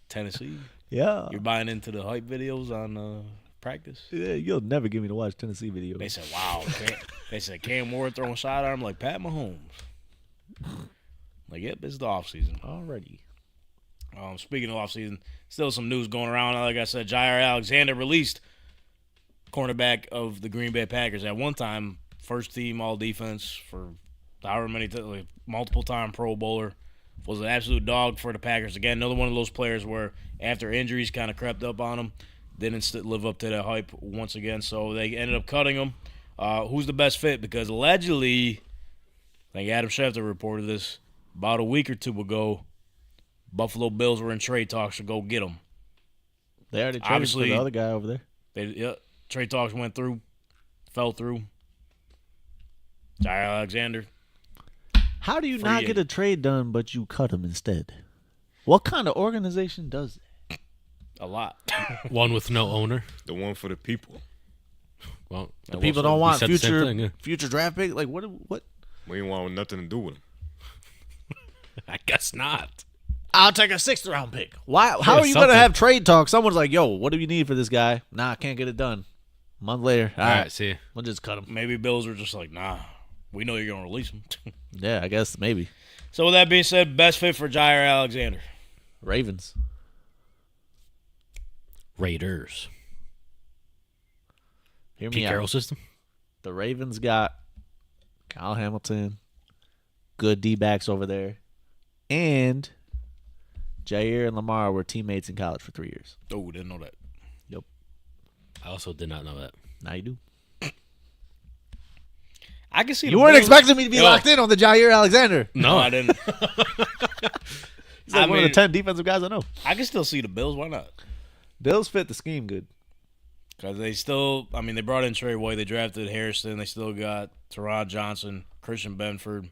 Speaker 4: Tennessee,
Speaker 2: Yeah.
Speaker 4: you're buying into the hype videos on practice.
Speaker 2: Yeah, you'll never get me to watch Tennessee
Speaker 4: They
Speaker 2: videos.
Speaker 4: said, "Wow." They said Cam Ward throwing sidearm like Pat Mahomes. Like, yep, it's the off season.
Speaker 2: Already.
Speaker 4: Speaking of off season, still some news going around. Like I said, Jaire Alexander released, cornerback of the Green Bay Packers. At one time, first team all defense for however many like multiple time Pro Bowler. Was an absolute dog for the Packers. Again, another one of those players where after injuries kind of crept up on him, didn't live up to that hype once again. So they ended up cutting him. Who's the best fit? Because allegedly, I think Adam Schefter reported this about a week or two ago. Buffalo Bills were in trade talks to go get him.
Speaker 2: They already traded for
Speaker 4: Obviously-
Speaker 2: the other guy over there.
Speaker 4: Trade talks went through, fell through. Jaire Alexander.
Speaker 2: How do you
Speaker 4: Free
Speaker 2: not
Speaker 4: agent.
Speaker 2: get a trade done, but you cut him instead? What kind of organization does it?
Speaker 4: A lot.
Speaker 5: One with no owner.
Speaker 6: The one for the people.
Speaker 5: Well,
Speaker 2: The people don't
Speaker 5: we
Speaker 2: want
Speaker 5: said the same
Speaker 2: future
Speaker 5: thing, yeah.
Speaker 2: future draft pick. Like what?
Speaker 6: We ain't want nothing to do with him.
Speaker 5: I guess not.
Speaker 2: I'll take a 6th round pick. Why? How are you
Speaker 5: something.
Speaker 2: gonna have trade talk? Someone's like, "Yo, what do you need for this guy?" Nah, I can't get it done. A month later,
Speaker 5: All right, see.
Speaker 2: we'll just cut him.
Speaker 4: Maybe Bills are just like, nah, we know you're going to release him.
Speaker 2: Yeah, I guess maybe
Speaker 4: So with that being said, best fit for Jaire Alexander.
Speaker 2: Ravens.
Speaker 5: Raiders.
Speaker 2: Hear me
Speaker 5: Pete
Speaker 2: out.
Speaker 5: Carroll system.
Speaker 2: The Ravens got Kyle Hamilton, good D-backs over there, and Jaire and Lamar were teammates in college for 3 years.
Speaker 4: Oh, didn't know that.
Speaker 5: I also did not know that.
Speaker 2: Now you do.
Speaker 4: I can see
Speaker 2: You
Speaker 4: the
Speaker 2: weren't
Speaker 4: Bills-
Speaker 2: expecting me to be
Speaker 4: Yo,
Speaker 2: locked in on the Jaire Alexander.
Speaker 4: No, I didn't.
Speaker 2: He's like
Speaker 4: I
Speaker 2: one of
Speaker 4: mean-
Speaker 2: the 10 defensive guys I know.
Speaker 4: I can still see the Bills. Why not?
Speaker 2: Bills fit the scheme good.
Speaker 4: Because they still, I mean, they brought in Trey White. They drafted Harrison. They still got Teron Johnson, Christian Benford.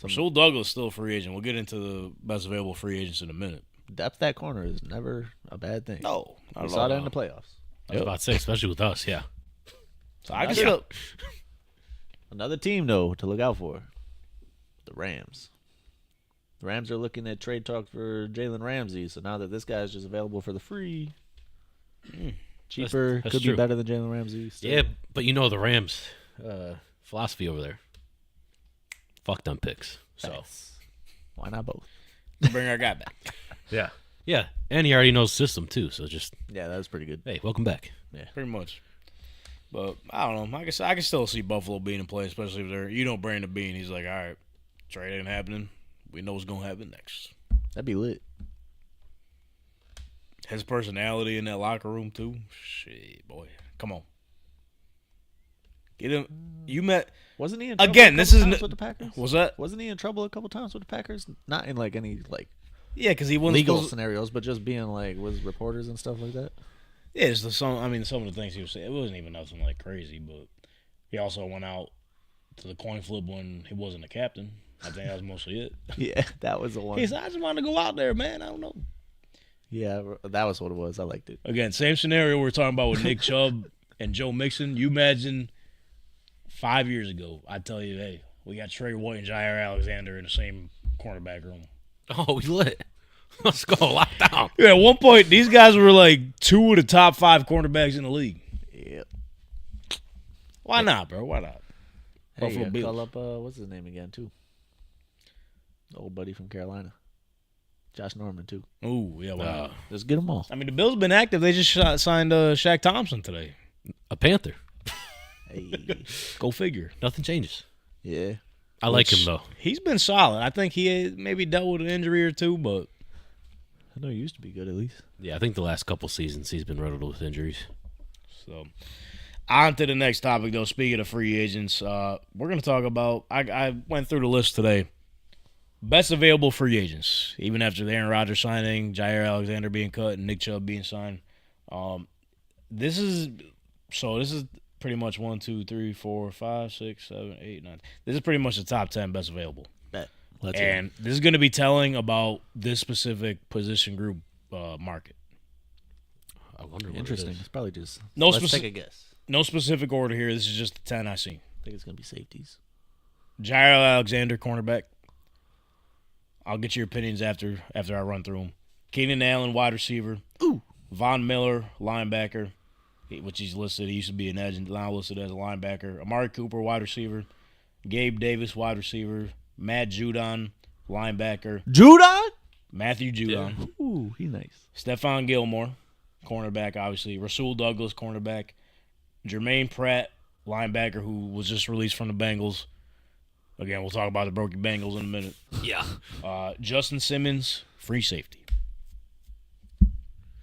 Speaker 4: Rasul Douglas still a free agent. We'll get into the best available free agents in a minute.
Speaker 2: Depth at corner is never a bad thing.
Speaker 4: No, not
Speaker 2: We
Speaker 4: at
Speaker 2: saw
Speaker 4: all.
Speaker 2: that in the playoffs.
Speaker 5: I was about to say, especially with us, yeah.
Speaker 4: So I can still.
Speaker 2: Another team, though, to look out for. The Rams. The Rams are looking at trade talk for Jalen Ramsey. So now that this guy is just available for the free, cheaper,
Speaker 5: That's
Speaker 2: could
Speaker 5: true.
Speaker 2: be better than Jalen Ramsey. still.
Speaker 5: Yeah, but you know the Rams' philosophy over there. Fuck them picks. So
Speaker 2: Facts. Why not both?
Speaker 4: Bring our guy back.
Speaker 5: yeah, yeah, and he already knows the system too. So just
Speaker 2: Yeah, that was pretty good.
Speaker 5: hey, welcome back.
Speaker 4: Pretty much. But I don't know. I guess I can still see Buffalo being in play, especially if they're, Brandon Bean. He's like, all right, trade ain't happening. We know what's gonna happen next.
Speaker 2: That'd be lit.
Speaker 4: His personality in that locker room too. Shit, boy, come on. Get him. You met.
Speaker 2: Wasn't he in trouble
Speaker 4: Again,
Speaker 2: a
Speaker 4: this
Speaker 2: couple
Speaker 4: is
Speaker 2: times
Speaker 4: n-
Speaker 2: with the Packers?
Speaker 4: Was that?
Speaker 2: Wasn't he in trouble a couple times with the Packers? Not in like any like
Speaker 4: Yeah, because he wasn't
Speaker 2: legal
Speaker 4: supposed-
Speaker 2: scenarios, but just being like with reporters and stuff like that.
Speaker 4: Yeah, it's some of the things he was saying. It wasn't even nothing like crazy, but he also went out to the coin flip when he wasn't a captain. I think that was mostly it.
Speaker 2: Yeah, that was the one.
Speaker 4: He said, I just want to go out there, man. I don't know.
Speaker 2: Yeah, that was what it was. I liked it.
Speaker 4: Again, same scenario we're talking about with Nick Chubb and Joe Mixon. You imagine 5 years ago, I'd tell you, hey, we got Trey White and Jaire Alexander in the same cornerback room.
Speaker 5: Oh, we lit. Let's go lock down.
Speaker 4: Yeah, at one point, these guys were like 2 of the top 5 cornerbacks in the league.
Speaker 2: Yep.
Speaker 4: Why not, bro? Why not?
Speaker 2: Hey,
Speaker 4: Buffalo Bills.
Speaker 2: call up what's his name again too? The old buddy from Carolina, Josh Norman too.
Speaker 4: Ooh, yeah, wow.
Speaker 2: Just get them all.
Speaker 4: I mean, the Bills been active. They just signed Shaq Thompson today.
Speaker 5: A Panther.
Speaker 2: Hey,
Speaker 4: Go figure.
Speaker 5: Nothing changes.
Speaker 2: yeah.
Speaker 5: I like him though.
Speaker 4: He's been solid. I think he had maybe dealt with an injury or two, but
Speaker 2: I know he used to be good at least.
Speaker 5: Yeah, I think the last couple seasons he's been riddled with injuries.
Speaker 4: so. On to the next topic, though. Speaking of free agents, we're going to talk about. I went through the list today. Best available free agents, even after the Aaron Rodgers signing, Jaire Alexander being cut, and Nick Chubb being signed. This is pretty much 1, 2, 3, 4, 5, 6, 7, 8, 9. This is pretty much the top 10 best available.
Speaker 2: Bet. Let's hear
Speaker 4: And this is going to be telling about this specific position group market.
Speaker 5: I wonder
Speaker 2: it.
Speaker 5: what
Speaker 2: Interesting.
Speaker 5: It is.
Speaker 2: It's probably just.
Speaker 4: No
Speaker 2: let's
Speaker 4: speci-
Speaker 2: take a guess.
Speaker 4: No specific order here. This is just the 10 I seen.
Speaker 2: I think it's gonna be safeties.
Speaker 4: Jaire Alexander, cornerback. I'll get your opinions after I run through them. Keenan Allen, wide receiver.
Speaker 2: Ooh.
Speaker 4: Von Miller, linebacker, which he's listed. He used to be an edge and now listed as a linebacker. Amari Cooper, wide receiver. Gabe Davis, wide receiver. Matt Judon, linebacker.
Speaker 2: Judon.
Speaker 4: Matthew Judon.
Speaker 2: Ooh, he's nice.
Speaker 4: Stephon Gilmore, cornerback, obviously. Rasul Douglas, cornerback. Jermaine Pratt, linebacker, who was just released from the Bengals. Again, we'll talk about the Brokey Bengals in a minute.
Speaker 5: Yeah.
Speaker 4: Justin Simmons, free safety.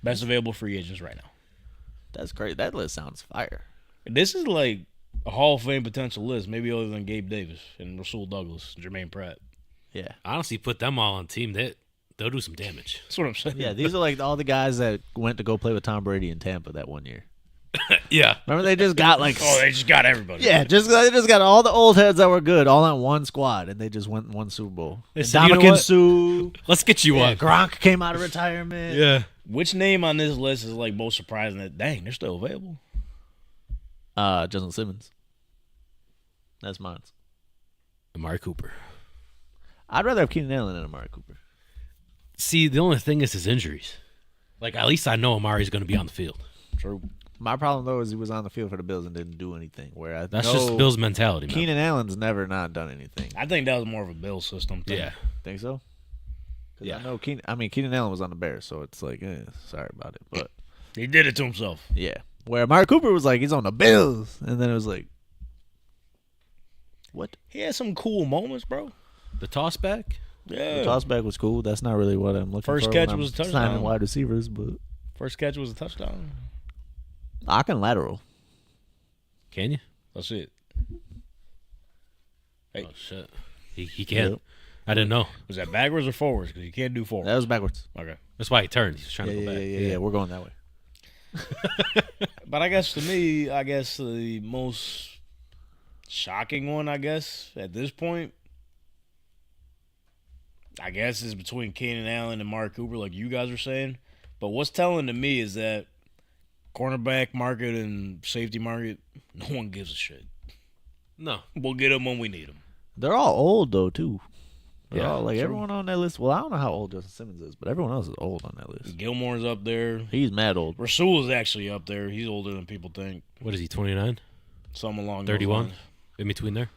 Speaker 4: Best available free agents right now.
Speaker 2: That's great. That list sounds fire.
Speaker 4: This is like a Hall of Fame potential list, maybe other than Gabe Davis and Rasul Douglas and Jermaine Pratt.
Speaker 2: Yeah.
Speaker 5: Honestly, put them all on team. They'll do some damage.
Speaker 4: That's what I'm saying.
Speaker 2: Yeah, these are like all the guys that went to go play with Tom Brady in Tampa that one year.
Speaker 5: Yeah.
Speaker 2: Remember they just got like
Speaker 4: Oh, they just got everybody.
Speaker 2: yeah, they just got all the old heads that were good all on one squad, and they just went and won Super Bowl.
Speaker 5: They said, "You know
Speaker 2: Ndamukong
Speaker 5: what?
Speaker 2: Suh,
Speaker 5: Let's get you
Speaker 2: yeah,
Speaker 5: one.
Speaker 2: Gronk came out of retirement.
Speaker 5: Yeah.
Speaker 4: Which name on this list is like most surprising that, dang, they're still available?
Speaker 2: Justin Simmons. That's mine.
Speaker 5: Amari Cooper.
Speaker 2: I'd rather have Keenan Allen than Amari Cooper.
Speaker 5: See, the only thing is his injuries. Like, at least I know Amari's going to be on the field.
Speaker 4: True.
Speaker 2: My problem though is he was on the field for the Bills and didn't do anything. Where I
Speaker 5: That's
Speaker 2: know
Speaker 5: just Bill's mentality, man.
Speaker 2: Keenan Allen's never not done anything.
Speaker 4: I think that was more of a Bill system thing.
Speaker 5: Yeah.
Speaker 2: Think so? 'Cause
Speaker 5: Yeah.
Speaker 2: I know Keenan Allen was on the Bears, so it's like, sorry about it, but
Speaker 4: He did it to himself.
Speaker 2: yeah. Where Amari Cooper was like, he's on the Bills, and then it was like, what?
Speaker 4: He had some cool moments, bro.
Speaker 5: The toss back?
Speaker 4: Yeah.
Speaker 2: The toss back was cool. That's not really what I'm looking
Speaker 4: First
Speaker 2: for.
Speaker 4: catch
Speaker 2: when
Speaker 4: was
Speaker 2: I'm
Speaker 4: a touchdown.
Speaker 2: signing wide receivers, but
Speaker 4: First catch was a touchdown.
Speaker 2: I can lateral.
Speaker 5: Can you?
Speaker 4: That's it. Hey.
Speaker 5: Oh shit. He can.
Speaker 2: Yep.
Speaker 5: I didn't know.
Speaker 4: Was that backwards or forwards? Because you can't do forwards.
Speaker 2: That was backwards.
Speaker 4: Okay.
Speaker 5: That's why he turned. He's trying to go back.
Speaker 2: Yeah. We're going that way.
Speaker 4: But I guess to me, the most shocking one, at this point, is between Keenan Allen and Mark Cooper, like you guys are saying. But what's telling to me is that cornerback market and safety market, no one gives a shit.
Speaker 5: No.
Speaker 4: We'll get them when we need them.
Speaker 2: They're all old though too. They're all like
Speaker 4: true.
Speaker 2: everyone on that list. Well, I don't know how old Justin Simmons is, but everyone else is old on that list.
Speaker 4: Gilmore's up there.
Speaker 2: He's mad old.
Speaker 4: Rasul is actually up there. He's older than people think.
Speaker 5: What is he, 29?
Speaker 4: Something along those
Speaker 5: 31?
Speaker 4: lines.
Speaker 5: In between there?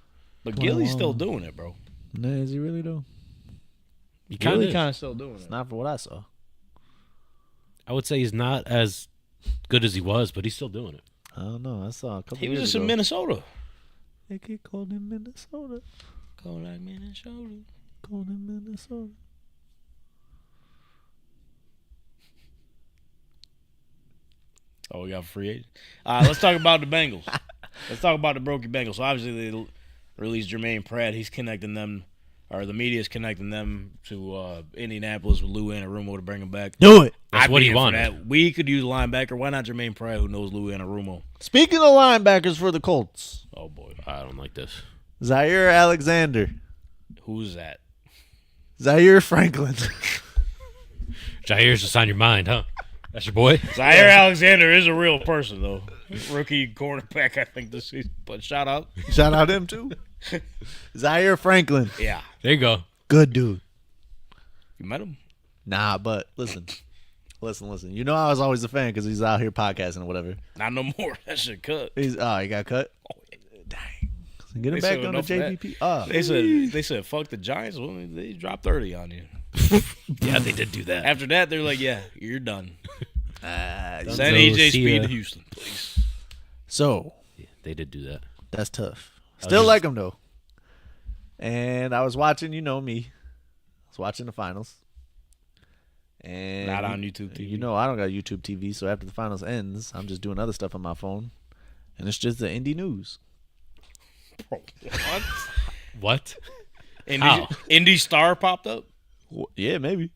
Speaker 4: But Gilly's still doing it, bro.
Speaker 2: Nah, is he really though?
Speaker 5: He kind
Speaker 4: Gilly
Speaker 5: of
Speaker 4: still doing
Speaker 2: It's
Speaker 4: it.
Speaker 2: not for what I saw.
Speaker 5: I would say he's not as good as he was, but he's still doing it.
Speaker 2: I don't know. I saw a couple.
Speaker 4: He was
Speaker 2: years
Speaker 4: just
Speaker 2: ago.
Speaker 4: in Minnesota.
Speaker 2: They get cold in Minnesota.
Speaker 4: Cold like Minnesota.
Speaker 2: Cold in Minnesota.
Speaker 4: Oh, we got a free agent. Let's talk about the Bengals. Let's talk about the Brokey Bengals. So obviously they released Jermaine Pratt. He's connecting them, or the media's connecting them to Indianapolis with Lou Anarumo to bring him back.
Speaker 2: Do it.
Speaker 5: That's
Speaker 4: I'd
Speaker 5: what
Speaker 4: be
Speaker 5: he
Speaker 4: in for
Speaker 5: wanted.
Speaker 4: that. We could use a linebacker. Why not Jermaine Pratt, who knows Lou Anarumo?
Speaker 2: Speaking of linebackers for the Colts,
Speaker 4: Oh boy,
Speaker 5: I don't like this.
Speaker 2: Jaire Alexander,
Speaker 4: who's that?
Speaker 2: Zaire Franklin.
Speaker 5: Jaire's just on your mind, huh? That's your boy?
Speaker 4: Jaire Alexander is a real person, though. Rookie cornerback, I think, this season. But shout out.
Speaker 2: Shout out him too. Zaire Franklin,
Speaker 4: Yeah.
Speaker 5: There you go.
Speaker 2: good dude.
Speaker 4: You met him?
Speaker 2: Nah, but listen. You know I was always a fan because he's out here podcasting or whatever.
Speaker 4: Not no more. That shit cut.
Speaker 2: He got cut. Dang. Get him
Speaker 4: They
Speaker 2: back
Speaker 4: said
Speaker 2: on the
Speaker 4: enough of that.
Speaker 2: JVP.
Speaker 4: They said fuck the Giants. Well, they dropped 30 on you.
Speaker 5: Yeah, they did do that.
Speaker 4: After that, they're like, yeah, you're done.
Speaker 2: So
Speaker 4: Send
Speaker 5: So,
Speaker 4: AJ
Speaker 5: see
Speaker 4: Speed
Speaker 5: ya.
Speaker 4: to Houston, please.
Speaker 5: Yeah, they did do that.
Speaker 2: that's tough. Still like him though. And I was watching, you know me. I was watching the finals. And
Speaker 4: Not on YouTube TV.
Speaker 2: You know I don't got YouTube TV, so after the finals ends, I'm just doing other stuff on my phone. And it's just the Indy news.
Speaker 4: Bro, what?
Speaker 5: What?
Speaker 4: Indy, Indy Star popped up?
Speaker 2: Yeah, maybe.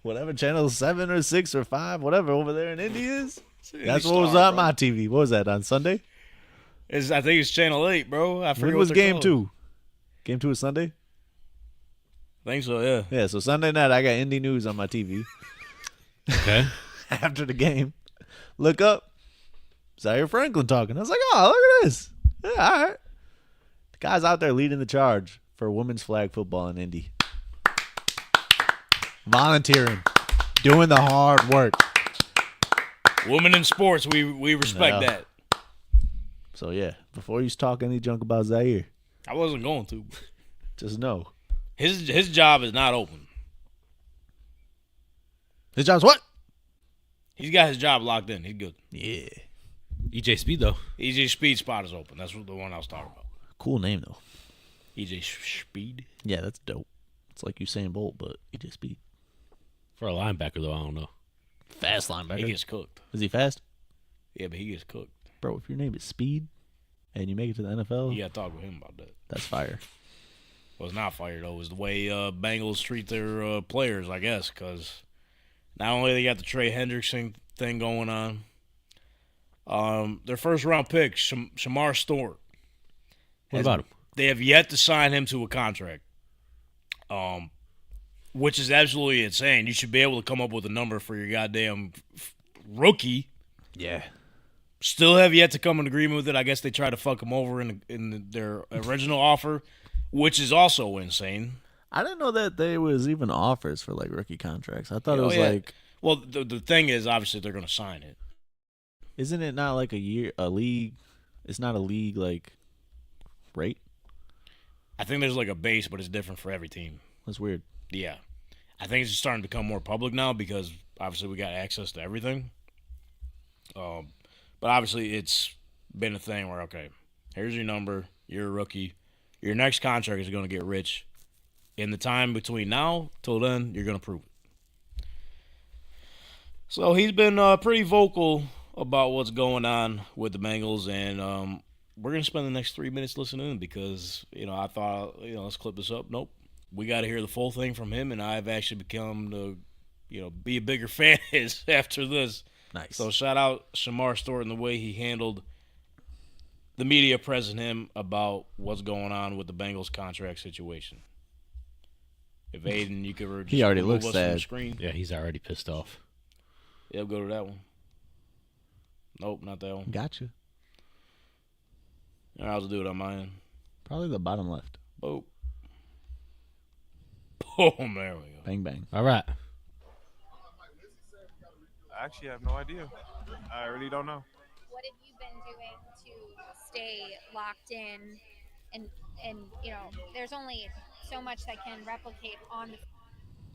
Speaker 2: Whatever channel 7 or 6 or 5, whatever over there in Indy is. That's what was on my TV. What was that, on Sunday?
Speaker 4: I think it's Channel 8, bro. I forget
Speaker 2: When
Speaker 4: what
Speaker 2: was
Speaker 4: they're
Speaker 2: game
Speaker 4: called.
Speaker 2: 2? Game 2 is Sunday?
Speaker 4: I think so, yeah.
Speaker 2: Yeah, so Sunday night I got Indy news on my TV.
Speaker 5: Okay.
Speaker 2: After the game, look up, Zaire Franklin talking. I was like, oh, look at this. Yeah, all right. The guy's out there leading the charge for women's flag football in Indy. Volunteering. Doing the hard work.
Speaker 4: Women in sports, we respect
Speaker 2: No.
Speaker 4: that.
Speaker 2: So, yeah, before you talk any junk about Zaire,
Speaker 4: I wasn't going to.
Speaker 2: just know.
Speaker 4: His job is not open.
Speaker 2: His job's what?
Speaker 4: He's got his job locked in. He's good.
Speaker 2: Yeah.
Speaker 5: EJ Speed, though.
Speaker 4: EJ Speed spot is open. That's the one I was talking about.
Speaker 2: Cool name, though.
Speaker 4: EJ Speed.
Speaker 2: Yeah, that's dope. It's like Usain Bolt, but he just be
Speaker 5: For a linebacker, though, I don't know.
Speaker 2: fast
Speaker 4: He
Speaker 2: linebacker.
Speaker 4: gets cooked.
Speaker 2: Is he fast?
Speaker 4: Yeah, but he gets cooked.
Speaker 2: Bro, if your name is Speed and you make it to the NFL,
Speaker 4: You got to talk with him about that.
Speaker 2: that's fire.
Speaker 4: Well, it's not fire, though. It's the way Bengals treat their players, I guess, because not only they got the Trey Hendrickson thing going on, their first-round pick, Shemar Stewart.
Speaker 5: What about him?
Speaker 4: They have yet to sign him to a contract, which is absolutely insane. You should be able to come up with a number for your goddamn rookie.
Speaker 2: Yeah.
Speaker 4: Still have yet to come in agreement with it. I guess they tried to fuck him over in their original offer, which is also insane.
Speaker 2: I didn't know that there was even offers for like rookie contracts. I thought it
Speaker 4: Oh,
Speaker 2: was
Speaker 4: yeah.
Speaker 2: like,
Speaker 4: Well, the thing is, obviously, they're going to sign it.
Speaker 2: isn't it not like a league? It's not a league like rate.
Speaker 4: I think there's like a base, but it's different for every team.
Speaker 2: That's weird.
Speaker 4: Yeah. I think it's starting to become more public now because obviously we got access to everything. But obviously it's been a thing where, okay, here's your number. You're a rookie. Your next contract is going to get rich. In the time between now till then, you're going to prove it. So he's been pretty vocal about what's going on with the Bengals, and we're gonna spend the next 3 minutes listening because I thought let's clip this up. Nope, we got to hear the full thing from him, and I've actually become the be a bigger fan after this.
Speaker 2: Nice.
Speaker 4: So shout out Shemar Stewart and the way he handled the media pressing him about what's going on with the Bengals contract situation. If Aiden, you could just
Speaker 2: he already
Speaker 4: remove
Speaker 2: looks
Speaker 4: us from the
Speaker 2: sad.
Speaker 4: screen.
Speaker 5: Yeah, he's already pissed off.
Speaker 4: Yeah, go to that one. Nope, not that one.
Speaker 2: Gotcha.
Speaker 4: All right, I'll just do it on mine.
Speaker 2: Probably the bottom left.
Speaker 4: Boom. Boom, there we go.
Speaker 2: Bang, bang.
Speaker 5: All right.
Speaker 7: I actually have no idea. I really don't know.
Speaker 8: What have you been doing to stay locked in? And there's only so much that can replicate on the.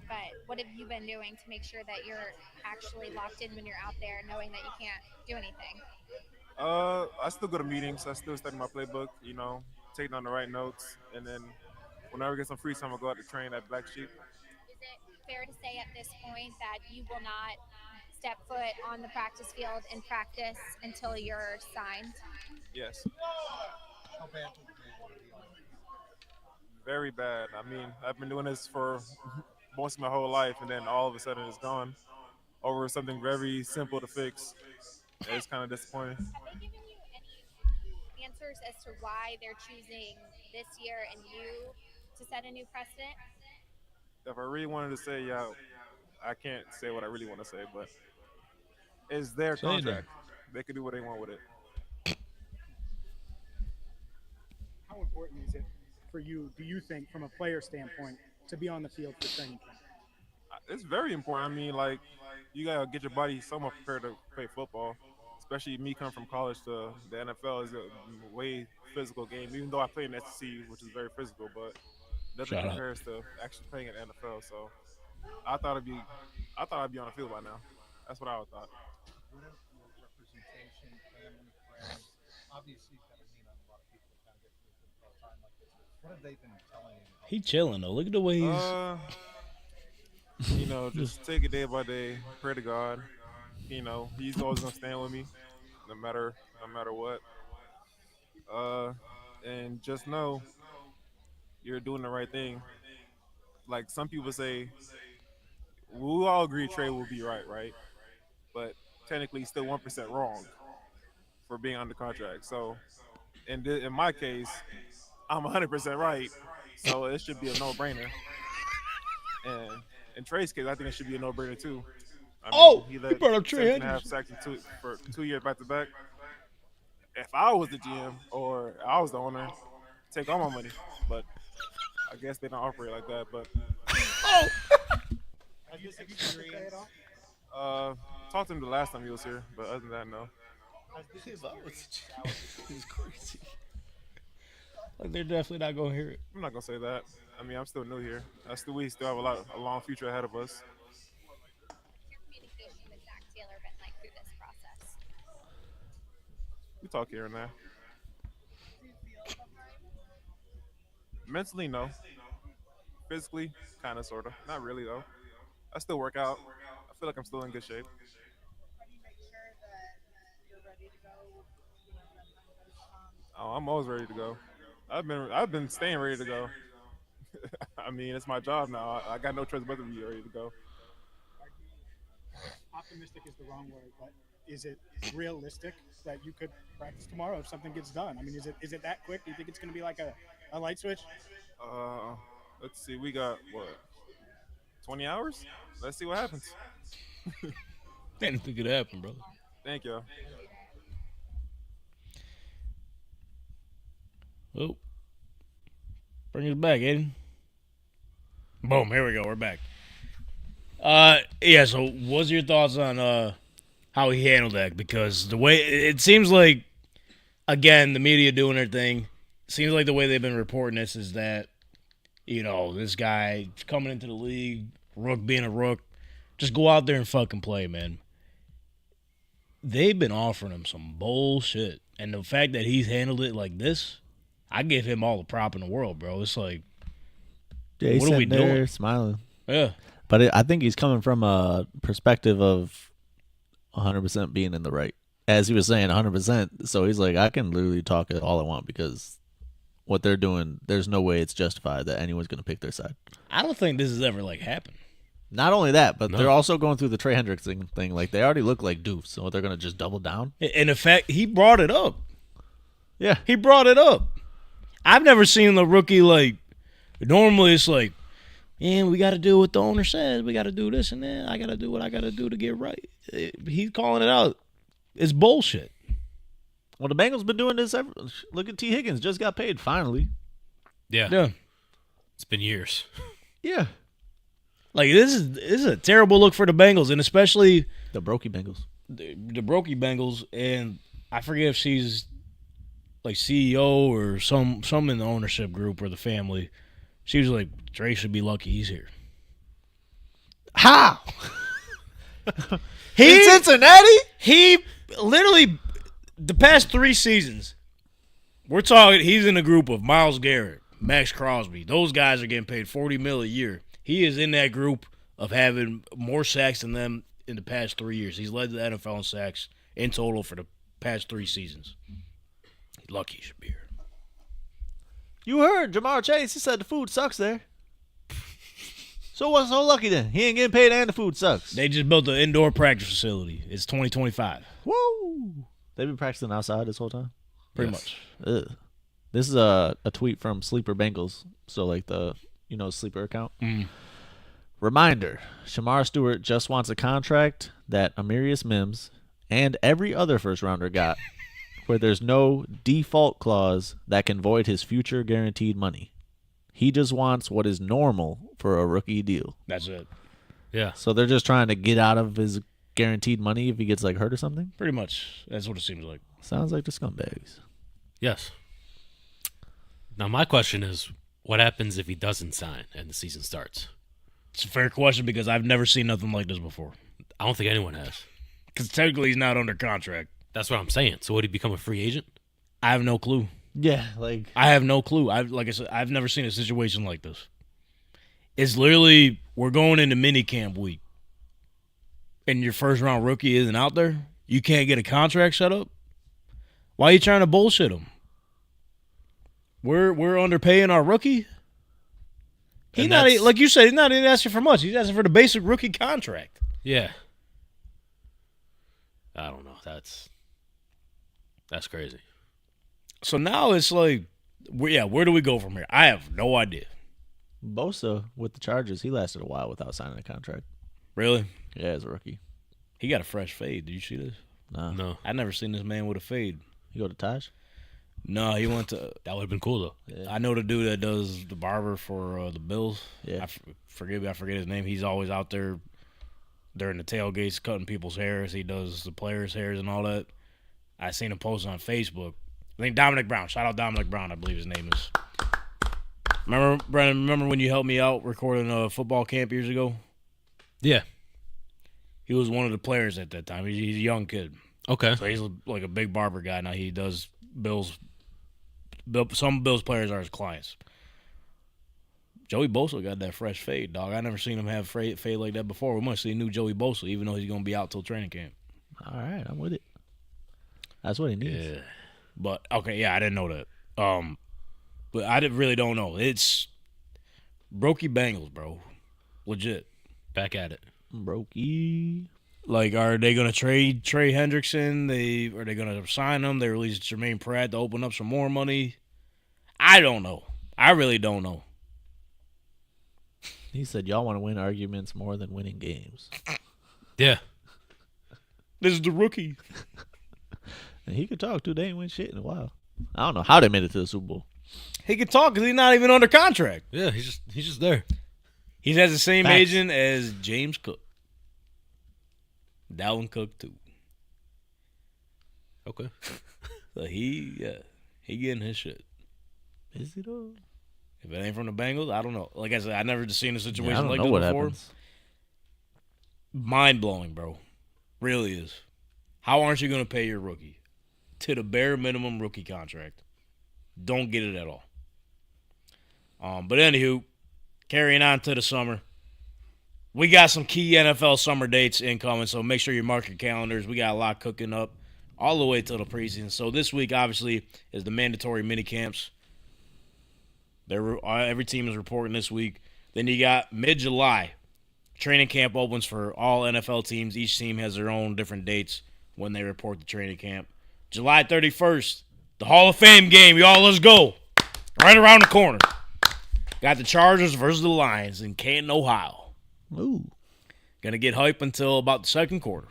Speaker 8: But what have you been doing to make sure that you're actually locked in when you're out there, knowing that you can't do anything?
Speaker 7: I still go to meetings. I still study my playbook. Take down the right notes, and then whenever I get some free time, I'll go out to train at Black Sheep.
Speaker 8: Is it fair to say at this point that you will not step foot on the practice field in practice until you're signed?
Speaker 7: Yes. Very bad. I mean, I've been doing this for most of my whole life, and then all of a sudden it's gone over something very simple to fix. It's kind of disappointing.
Speaker 8: Have they given you any answers as to why they're choosing this year and you to set a new precedent?
Speaker 7: If I really wanted to say, I can't say what I really want to say, but it's their
Speaker 4: Say it
Speaker 7: contract. They can do what they want with it.
Speaker 9: How important is it for you, do you think, from a player standpoint, to be on the field for training camp?
Speaker 7: It's very important. I mean, like, you got to get your body somewhat prepared to play football, especially me coming from college to the NFL is a way physical game, even though I play in SEC, which is very physical, but nothing compares to actually playing in the NFL. So I thought I'd be on the field by now. That's what I would thought.
Speaker 9: What have your representation, family, friends, obviously you've got a mean on a lot of people that kind of get through a time like this. What have they been telling you?
Speaker 4: He chilling though. Look at the way he's.
Speaker 7: Just take it day by day. Pray to God. He's always gonna stand with me, no matter what. And just know you're doing the right thing. Like some people say, we all agree trade will be right? But technically, he's still 1% wrong for being under contract. So, in my case, I'm 100% right. So it should be a no-brainer. And in Trey's case, I think it should be a no-brainer too. He brought up Trey Hendrickson. Sacks for 2 years back to back. If I was the GM or I was the owner, take all my money. But I guess they don't operate like that. But talked to him the last time he was here, but other than that, no.
Speaker 2: He's crazy.
Speaker 4: Like they're definitely not gonna hear it.
Speaker 7: I'm not gonna say that. I mean, I'm still new here. We still have a long future ahead of us.
Speaker 8: What's your communication with Zach Taylor been like through this process?
Speaker 7: We talk here and there. Mentally, no. Physically, kind of, sort of. Not really, though. I still work out. I feel like I'm still in good shape.
Speaker 9: How do you make sure that you're ready to go?
Speaker 7: Oh, I'm always ready to go. I've been staying ready to go. I mean, it's my job now. I got no choice but to be ready to go.
Speaker 9: Optimistic is the wrong word, but is it realistic that you could practice tomorrow if something gets done? I mean, is it that quick? Do you think it's going to be like a light switch?
Speaker 7: Let's see. We got, 20 hours? Let's see what happens.
Speaker 4: Anything could happen, brother.
Speaker 7: Thank you.
Speaker 4: Oh. Bring us back, Aiden. Boom, here we go. We're back. So what's your thoughts on how he handled that? Because the way it seems like, again, the media doing their thing. Seems like the way they've been reporting this is that, this guy coming into the league, Rook being a Rook, just go out there and fucking play, man. They've been offering him some bullshit. And the fact that he's handled it like this, I give him all the prop in the world, bro. It's like,
Speaker 2: Yeah, he's
Speaker 4: what are we
Speaker 2: sitting there
Speaker 4: doing?
Speaker 2: smiling.
Speaker 4: Yeah.
Speaker 2: But I think he's coming from a perspective of 100% being in the right. as he was saying, 100%. So he's like, I can literally talk it all I want because what they're doing, there's no way it's justified that anyone's going to pick their side.
Speaker 4: I don't think this has ever happened.
Speaker 2: Not only that, but
Speaker 5: No.
Speaker 2: they're also going through the Trey Hendrickson thing. Like, they already look like doofs, so they're going to just double down.
Speaker 4: And in fact, he brought it up.
Speaker 2: Yeah.
Speaker 4: He brought it up. I've never seen the rookie like. Normally, it's like, yeah, we got to do what the owner says. We got to do this and that. I got to do what I got to do to get right. He's calling it out. It's bullshit.
Speaker 2: Well, the Bengals been doing this. Look at T. Higgins. Just got paid, finally.
Speaker 5: Yeah.
Speaker 4: Yeah.
Speaker 5: It's been years.
Speaker 2: Yeah.
Speaker 4: Like, this is a terrible look for the Bengals, and especially
Speaker 2: The Brokey Bengals.
Speaker 4: the Brokey Bengals. And I forget if she's like CEO or some in the ownership group or the family. She was like, Trey should be lucky he's here.
Speaker 2: How?
Speaker 4: He
Speaker 2: In Cincinnati?
Speaker 4: He literally the past 3 seasons. We're talking. He's in a group of Myles Garrett, Max Crosby. Those guys are getting paid $40 million a year. He is in that group of having more sacks than them in the past 3 years. He's led the NFL in sacks in total for the past 3 seasons. He's lucky he should be here.
Speaker 2: You heard Jamar Chase. He said the food sucks there. So what's so lucky then? He ain't getting paid and the food sucks.
Speaker 4: They just built an indoor practice facility. It's 2025.
Speaker 2: Woo! They've been practicing outside this whole time?
Speaker 4: Pretty much.
Speaker 2: Ugh. This is a tweet from Sleeper Bengals. So, like, the Sleeper account. Reminder, Shemar Stewart just wants a contract that Amarius Mims and every other first-rounder got where there's no default clause that can void his future guaranteed money. He just wants what is normal for a rookie deal.
Speaker 4: That's it.
Speaker 5: Yeah.
Speaker 2: So they're just trying to get out of his guaranteed money if he gets, like, hurt or something?
Speaker 4: Pretty much. That's what it seems like.
Speaker 2: Sounds like the scumbags.
Speaker 5: Yes. Now, my question is, what happens if he doesn't sign and the season starts?
Speaker 4: It's a fair question because I've never seen nothing like this before.
Speaker 5: I don't think anyone has.
Speaker 4: Because technically he's not under contract.
Speaker 5: That's what I'm saying. So would he become a free agent?
Speaker 4: I have no clue.
Speaker 2: Yeah, like...
Speaker 4: I have no clue. Like I said, I've never seen a situation like this. It's literally, we're going into minicamp week, and your first-round rookie isn't out there? You can't get a contract set up? Why are you trying to bullshit him? We're underpaying our rookie? He's not, like you said, he's not even asking for much. He's asking for the basic rookie contract.
Speaker 5: Yeah. I don't know. That's crazy.
Speaker 4: So now it's like, where do we go from here? I have no idea.
Speaker 2: Bosa, with the Chargers, he lasted a while without signing a contract.
Speaker 4: Really?
Speaker 2: Yeah, as a rookie.
Speaker 4: He got a fresh fade. Did you see this?
Speaker 2: Nah.
Speaker 5: No.
Speaker 4: I never seen this man with a fade.
Speaker 2: You go to Taj?
Speaker 4: No, he went to.
Speaker 5: That would have been cool, though.
Speaker 2: Yeah.
Speaker 4: I know the dude that does the barber for the Bills.
Speaker 2: Yeah.
Speaker 4: I forget his name. He's always out there during the tailgates cutting people's hairs. He does the players' hairs and all that. I seen him post on Facebook. I think Dominic Brown. Shout out Dominic Brown, I believe his name is. Remember, Brennan, when you helped me out recording a football camp years ago?
Speaker 5: Yeah.
Speaker 4: He was one of the players at that time. He's a young kid.
Speaker 5: Okay.
Speaker 4: So he's like a big barber guy. Now he does Bills. Some Bills players are his clients. Joey Bosa got that fresh fade, dog. I never seen him have fade like that before. We might see a new Joey Bosa, even though he's going to be out till training camp.
Speaker 2: All right, I'm with it. That's what he needs.
Speaker 4: Yeah. But, okay, yeah, I didn't know that. But I really don't know. It's Brokey Bengals, bro. Legit.
Speaker 5: Back at it.
Speaker 2: Brokey.
Speaker 4: Like, are they going to trade Trey Hendrickson? Are they going to sign him? They release Jermaine Pratt to open up some more money? I don't know. I really don't know.
Speaker 2: He said, y'all want to win arguments more than winning games.
Speaker 5: Yeah.
Speaker 4: This is the rookie.
Speaker 2: And he could talk, too. They ain't win shit in a while. I don't know how they made it to the Super Bowl.
Speaker 4: He can talk because he's not even under contract.
Speaker 5: Yeah, he's just there.
Speaker 4: He has the same
Speaker 2: Facts.
Speaker 4: agent as James Cook. Dalvin Cook, too.
Speaker 5: Okay.
Speaker 4: So he getting his shit.
Speaker 2: Is he, though?
Speaker 4: If it ain't from the Bengals, I don't know. Like I said, I never just seen a situation
Speaker 2: I don't
Speaker 4: like
Speaker 2: know
Speaker 4: this
Speaker 2: what
Speaker 4: before.
Speaker 2: happens.
Speaker 4: Mind-blowing, bro. Really is. How aren't you going to pay your rookie to the bare minimum rookie contract? Don't get it at all. But anywho, carrying on to the summer. We got some key NFL summer dates incoming, so make sure you mark your calendars. We got a lot cooking up. all the way till the preseason. So this week, obviously, is the mandatory mini camps. Every team is reporting this week. Then you got mid-July. Training camp opens for all NFL teams. Each team has their own different dates when they report the training camp. July 31st, the Hall of Fame game. Y'all, let's go. Right around the corner. Got the Chargers versus the Lions in Canton, Ohio.
Speaker 2: Ooh.
Speaker 4: Going to get hype until about the second quarter.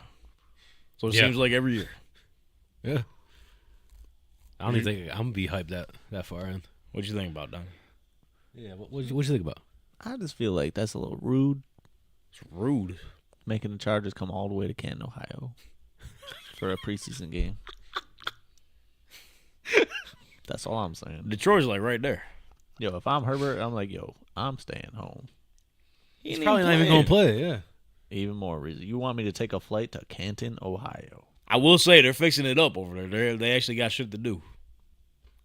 Speaker 4: So it seems like every year.
Speaker 5: Yeah. I don't even think I'm going to be hyped that far in.
Speaker 4: What you think about, Don?
Speaker 5: Yeah, what you think about?
Speaker 2: I just feel like that's a little rude.
Speaker 4: It's rude.
Speaker 2: Making the Chargers come all the way to Canton, Ohio for a preseason game. That's all I'm saying.
Speaker 4: Detroit's like right there.
Speaker 2: Yo, if I'm Herbert, I'm like, yo, I'm staying home.
Speaker 5: He's probably not even going to play, yeah.
Speaker 2: Even more reason. You want me to take a flight to Canton, Ohio?
Speaker 4: I will say they're fixing it up over there. They actually got shit to do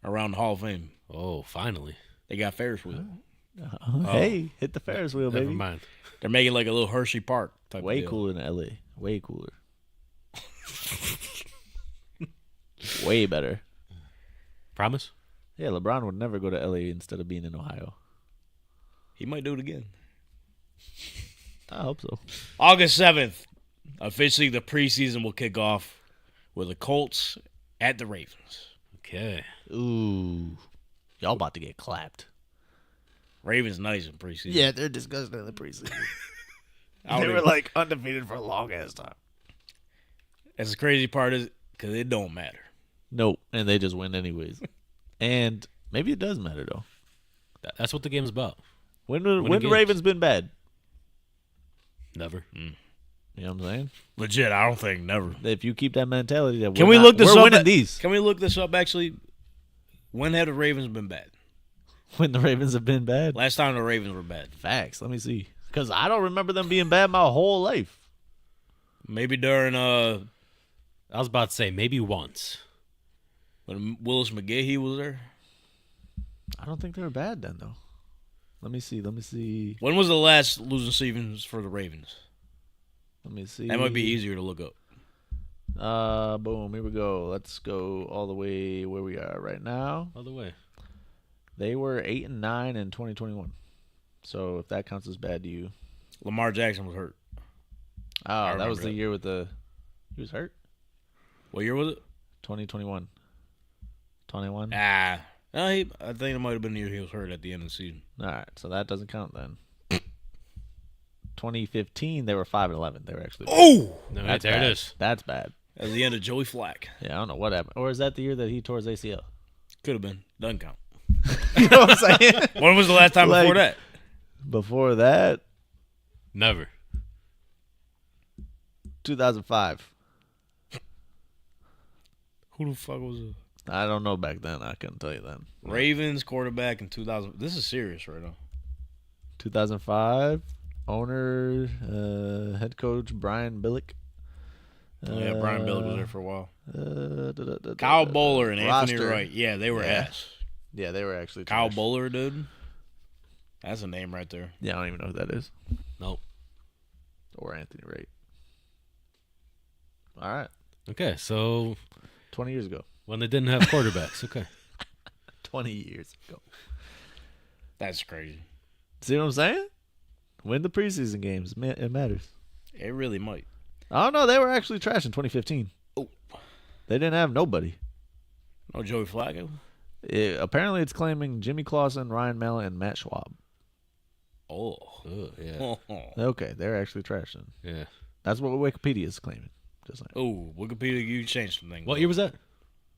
Speaker 4: around the Hall of Fame.
Speaker 5: Oh, finally.
Speaker 4: They got Ferris wheel.
Speaker 2: Hey, hit the Ferris wheel, baby.
Speaker 5: Never mind.
Speaker 4: They're making like a little Hershey Park type
Speaker 2: Way
Speaker 4: of deal.
Speaker 2: cooler than L.A. Way cooler. Way better.
Speaker 5: Promise?
Speaker 2: Yeah, LeBron would never go to L.A. instead of being in Ohio.
Speaker 4: He might do it again.
Speaker 2: I hope so.
Speaker 4: August 7th, officially the preseason will kick off with the Colts at the Ravens.
Speaker 5: Okay.
Speaker 2: Ooh. Y'all about to get clapped.
Speaker 4: Ravens nice in preseason.
Speaker 2: Yeah, they're disgusting in the preseason.
Speaker 4: I
Speaker 2: They
Speaker 4: don't
Speaker 2: were
Speaker 4: even-
Speaker 2: like undefeated for a long ass time.
Speaker 4: That's the crazy part is because it don't matter.
Speaker 2: Nope, and they just win anyways. And maybe it does matter though.
Speaker 5: That's what the game's about.
Speaker 2: When
Speaker 5: Winning
Speaker 2: the
Speaker 5: games.
Speaker 2: Ravens been bad?
Speaker 5: Never.
Speaker 2: You know what I'm saying?
Speaker 4: Legit, I don't think never.
Speaker 2: If you keep that mentality, that
Speaker 4: Can we look this
Speaker 2: we're
Speaker 4: up?
Speaker 2: winning these.
Speaker 4: Can we look this up actually? When have the Ravens been bad?
Speaker 2: When the Ravens have been bad.
Speaker 4: Last time the Ravens were bad.
Speaker 2: Facts. Let me see. Because I don't remember them being bad my whole life.
Speaker 4: Maybe during
Speaker 5: I was about to say maybe once.
Speaker 4: when Willis McGahee was there.
Speaker 2: I don't think they were bad then though. Let me see.
Speaker 4: When was the last losing seasons for the Ravens?
Speaker 2: Let me see.
Speaker 4: That might be easier to look up.
Speaker 2: Boom. Here we go. Let's go all the way where we are right now.
Speaker 5: All the way.
Speaker 2: They were 8-9 in 2021. So if that counts as bad to you.
Speaker 4: Lamar Jackson was hurt.
Speaker 2: Oh, that was
Speaker 4: remember
Speaker 2: the
Speaker 4: that.
Speaker 2: year with he was hurt?
Speaker 4: What year was it?
Speaker 2: 2021. 21?
Speaker 4: I think it might have been the year he was hurt at the end of the season.
Speaker 2: All right, so that doesn't count then. 2015, they were 5-11. They were actually.
Speaker 4: Oh!
Speaker 5: No,
Speaker 2: That's
Speaker 5: there
Speaker 2: bad.
Speaker 5: it is.
Speaker 2: That's bad.
Speaker 4: At the end of Joey Flack.
Speaker 2: Yeah, I don't know what happened. Or is that the year that he tore his ACL?
Speaker 4: Could have been. Doesn't count.
Speaker 2: You know what I'm saying?
Speaker 4: When was the last time before that?
Speaker 2: Before that,
Speaker 5: Never.
Speaker 2: 2005.
Speaker 4: Who the fuck was it?
Speaker 2: I don't know back then. I couldn't tell you then.
Speaker 4: Ravens quarterback in 2000. This is serious right now.
Speaker 2: 2005. Owner, head coach Brian Billick.
Speaker 4: Yeah, Brian Billick was there for a while.
Speaker 2: Kyle
Speaker 4: Kyle Bowler and Anthony Wright. Yeah, they were ass.
Speaker 2: Yeah, they were actually
Speaker 4: Kyle
Speaker 2: trash.
Speaker 4: Bowler, dude. That's a name right there.
Speaker 2: Yeah, I don't even know who that is.
Speaker 5: Nope.
Speaker 2: Or Anthony Wright. All right.
Speaker 5: Okay, so
Speaker 2: 20 years ago.
Speaker 5: when they didn't have quarterbacks. Okay.
Speaker 2: 20 years ago.
Speaker 4: That's crazy.
Speaker 2: See what I'm saying? Win the preseason games. It matters.
Speaker 4: It really might.
Speaker 2: I don't know. They were actually trash in 2015.
Speaker 4: Oh.
Speaker 2: They didn't have nobody.
Speaker 4: No Joey Flacco?
Speaker 2: Apparently, it's claiming Jimmy Clausen, Ryan Mallett, and Matt Schwab.
Speaker 4: Oh.
Speaker 5: Yeah.
Speaker 2: Okay, they're actually trash then.
Speaker 5: Yeah.
Speaker 2: That's what Wikipedia is claiming. Just like
Speaker 4: Oh, Wikipedia, you changed some things.
Speaker 5: What year was that?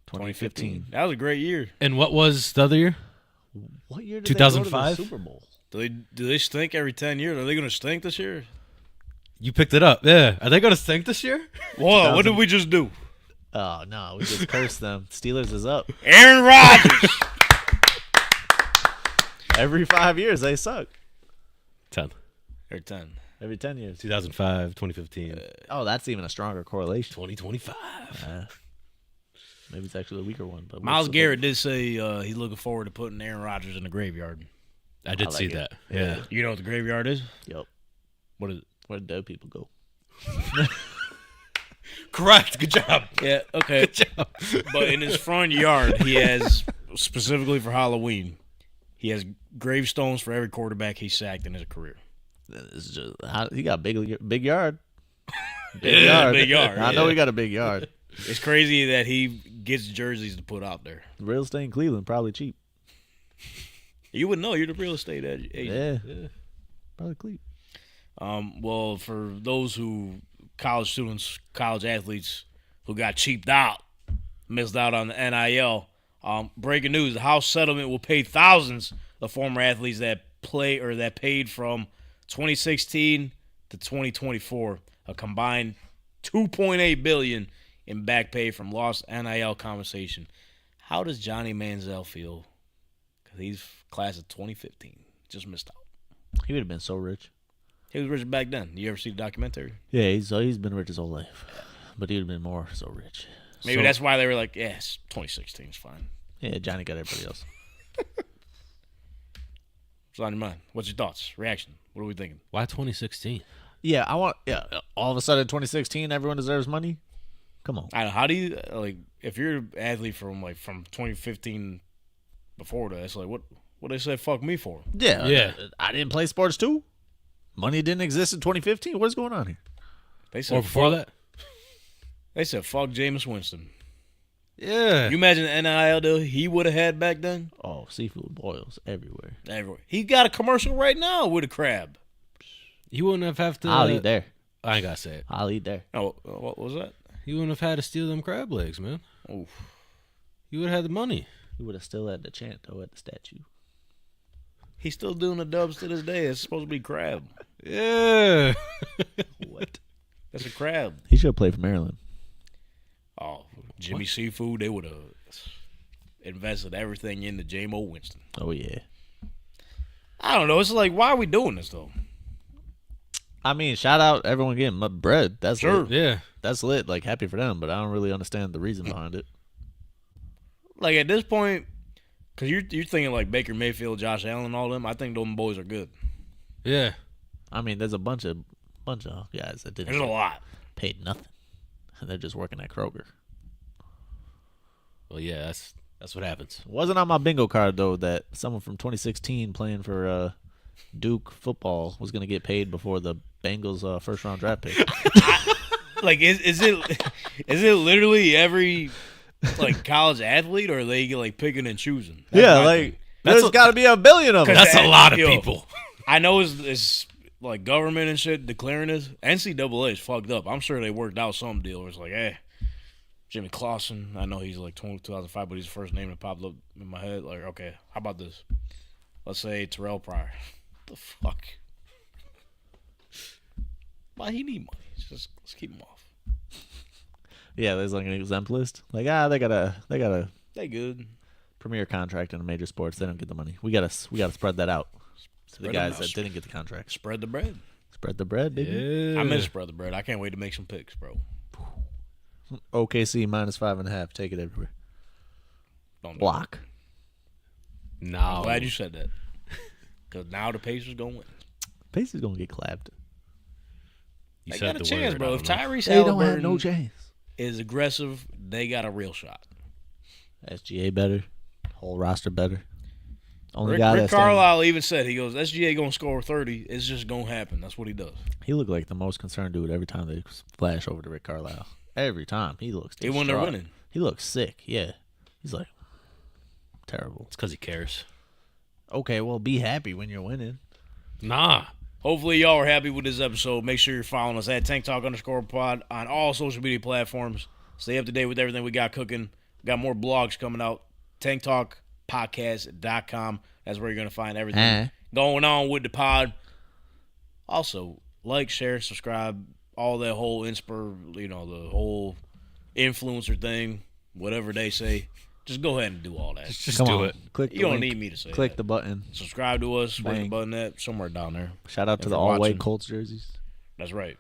Speaker 2: 2015.
Speaker 4: That was a great year.
Speaker 5: And what was the other year?
Speaker 2: What year did
Speaker 5: 2005?
Speaker 2: they go to the Super Bowl?
Speaker 4: Do they stink every 10 years? Are they going to stink this year?
Speaker 5: You picked it up. Yeah. Are they going to stink this year?
Speaker 4: Whoa, what did we just do?
Speaker 2: Oh, no. We just cursed them. Steelers is up.
Speaker 4: Aaron Rodgers.
Speaker 2: Every 5 years, they suck.
Speaker 5: 10.
Speaker 4: Or 10.
Speaker 2: Every 10 years.
Speaker 5: 2005, 2015.
Speaker 2: Oh, that's even a stronger correlation.
Speaker 5: 2025.
Speaker 2: Maybe it's actually a weaker one. But
Speaker 4: Miles Garrett did say he's looking forward to putting Aaron Rodgers in the graveyard.
Speaker 5: I did
Speaker 2: I
Speaker 5: see
Speaker 2: like it.
Speaker 5: that. Yeah.
Speaker 4: You know what the graveyard is?
Speaker 2: Yep.
Speaker 4: What is it?
Speaker 2: Where do dead people go?
Speaker 5: Correct. Good job.
Speaker 4: Yeah, okay.
Speaker 5: Good job.
Speaker 4: But in his front yard, he has, specifically for Halloween, he has gravestones for every quarterback he sacked in his career.
Speaker 2: It's just, he got big yard.
Speaker 4: Big yard.
Speaker 2: I know he got a big yard.
Speaker 4: It's crazy that he gets jerseys to put out there.
Speaker 2: Real estate in Cleveland probably cheap.
Speaker 4: You would know. You're the real estate agent.
Speaker 2: Yeah. Probably cheap.
Speaker 4: Well, for those college students, college athletes who got cheaped out, missed out on the NIL, breaking news: the House settlement will pay thousands of former athletes that paid from 2016 to 2024, a combined $2.8 billion in back pay from lost NIL compensation. How does Johnny Manziel feel? Because he's class of 2015, just missed out.
Speaker 2: He would have been so rich.
Speaker 4: He was rich back then. You ever see the documentary?
Speaker 2: Yeah, he's been rich his whole life, but he would have been more so rich.
Speaker 4: Maybe that's why they were like, yes, 2016 is fine.
Speaker 2: Yeah, Johnny got everybody else.
Speaker 4: What's on your mind? What's your thoughts? Reaction? What are we thinking?
Speaker 5: Why 2016?
Speaker 2: Yeah, all of a sudden 2016, everyone deserves money. Come on.
Speaker 4: I don't know. How do you if you're an athlete from 2015 before that? It's like what they say? Fuck me for?
Speaker 2: Yeah. I didn't play sports too. Money didn't exist in 2015. What's going on here?
Speaker 4: They said
Speaker 5: before that.
Speaker 4: They said fuck Jameis Winston.
Speaker 5: Yeah.
Speaker 4: You imagine the NIL deal he would have had back then?
Speaker 2: Oh, seafood boils everywhere.
Speaker 4: Everywhere. He got a commercial right now with a crab.
Speaker 5: You wouldn't have to.
Speaker 2: I'll eat there.
Speaker 5: I ain't gotta say it.
Speaker 2: I'll eat there.
Speaker 4: Oh, what was that?
Speaker 5: You wouldn't have had to steal them crab legs, man.
Speaker 4: Oof.
Speaker 5: You would have had the money.
Speaker 2: You would have still had the chant though at the statue.
Speaker 4: He's still doing the dubs to this day. It's supposed to be crab.
Speaker 5: Yeah.
Speaker 2: What?
Speaker 4: That's a crab.
Speaker 2: He should have played for Maryland.
Speaker 4: Oh, Jimmy Seafood, they would have invested everything into J-Mo Winston.
Speaker 2: Oh, yeah.
Speaker 4: I don't know. It's like, why are we doing this, though?
Speaker 2: I mean, shout out everyone getting my bread. That's
Speaker 4: Sure.
Speaker 2: lit.
Speaker 5: Yeah.
Speaker 2: That's lit. Like, happy for them, but I don't really understand the reason behind it.
Speaker 4: Like, at this point, because you're thinking like Baker Mayfield, Josh Allen, and all them, I think those boys are good.
Speaker 5: Yeah.
Speaker 2: I mean, there's a bunch of guys that didn't
Speaker 4: There's a lot.
Speaker 2: paid nothing. They're just working at Kroger.
Speaker 5: Well, yeah, that's what happens.
Speaker 2: Wasn't on my bingo card though that someone from 2016 playing for Duke football was going to get paid before the Bengals first round draft pick.
Speaker 4: Like, is it literally every like college athlete, or are they like picking and choosing? That's
Speaker 2: Yeah,
Speaker 4: my
Speaker 2: like
Speaker 4: thing.
Speaker 2: there's got to be a billion of them.
Speaker 5: That's a lot of
Speaker 4: Yo,
Speaker 5: people.
Speaker 4: I know it's like government and shit declaring this. NCAA is fucked up. I'm sure they worked out some deal where it's like, hey, Jimmy Clausen. I know he's like 2005, but he's the first name that popped up in my head. Like, okay, how about this? Let's say Terrell Pryor. What the fuck? Why he need money? Just let's keep him off.
Speaker 2: Yeah, there's like an exempt list. Like, they got a
Speaker 4: They good.
Speaker 2: premier contract in a major sports. They don't get the money. We gotta spread that out to the
Speaker 4: Spread
Speaker 2: guys
Speaker 4: them out.
Speaker 2: that didn't get the contract.
Speaker 4: Spread the bread.
Speaker 2: Spread the bread, baby.
Speaker 5: Yeah.
Speaker 4: I miss spread the bread. I can't wait to make some picks, bro.
Speaker 2: OKC -5.5. Take it everywhere.
Speaker 4: Don't do
Speaker 2: Block.
Speaker 4: it.
Speaker 5: No.
Speaker 4: I'm glad you said that. Because now the Pacers going to win.
Speaker 2: Pacers gonna get clapped.
Speaker 5: You
Speaker 4: They
Speaker 5: said
Speaker 4: got a
Speaker 5: the
Speaker 4: chance,
Speaker 5: word,
Speaker 4: bro.
Speaker 5: I
Speaker 4: If
Speaker 5: don't know.
Speaker 4: Tyrese
Speaker 2: They don't have
Speaker 4: Halliburton
Speaker 2: no chance.
Speaker 4: is aggressive, they got a real shot.
Speaker 2: SGA better. Whole roster better. Only
Speaker 4: Rick
Speaker 2: guy that's
Speaker 4: Carlisle even said, he goes, SGA going to score 30. It's just going to happen. That's what he does.
Speaker 2: he looked like the most concerned dude every time they flash over to Rick Carlisle. Every time he looks.
Speaker 4: Even when they're
Speaker 2: distraught.
Speaker 4: winning.
Speaker 2: He looks sick. Yeah, he's like terrible.
Speaker 5: It's because he cares.
Speaker 2: Okay, well, be happy when you're winning.
Speaker 5: Nah.
Speaker 4: Hopefully y'all are happy with this episode. Make sure you're following us at TankTalk_pod on all social media platforms. Stay up to date with everything we got cooking. Got more blogs coming out. TankTalkPodcast.com. That's where you're going to find everything going on with the pod. Also, like, share, subscribe, all that whole the whole influencer thing, whatever they say. Just go ahead and do all that.
Speaker 5: Just
Speaker 2: Come
Speaker 5: do
Speaker 2: on,
Speaker 5: it.
Speaker 2: click.
Speaker 4: You
Speaker 2: the
Speaker 4: don't
Speaker 2: link.
Speaker 4: need me to say
Speaker 2: Click
Speaker 4: that.
Speaker 2: the button.
Speaker 4: Subscribe to us. Where's the
Speaker 2: Bang.
Speaker 4: button at? Somewhere down there.
Speaker 2: Shout out
Speaker 4: If
Speaker 2: to the
Speaker 4: you're
Speaker 2: all-white
Speaker 4: watching.
Speaker 2: Colts jerseys.
Speaker 4: That's right.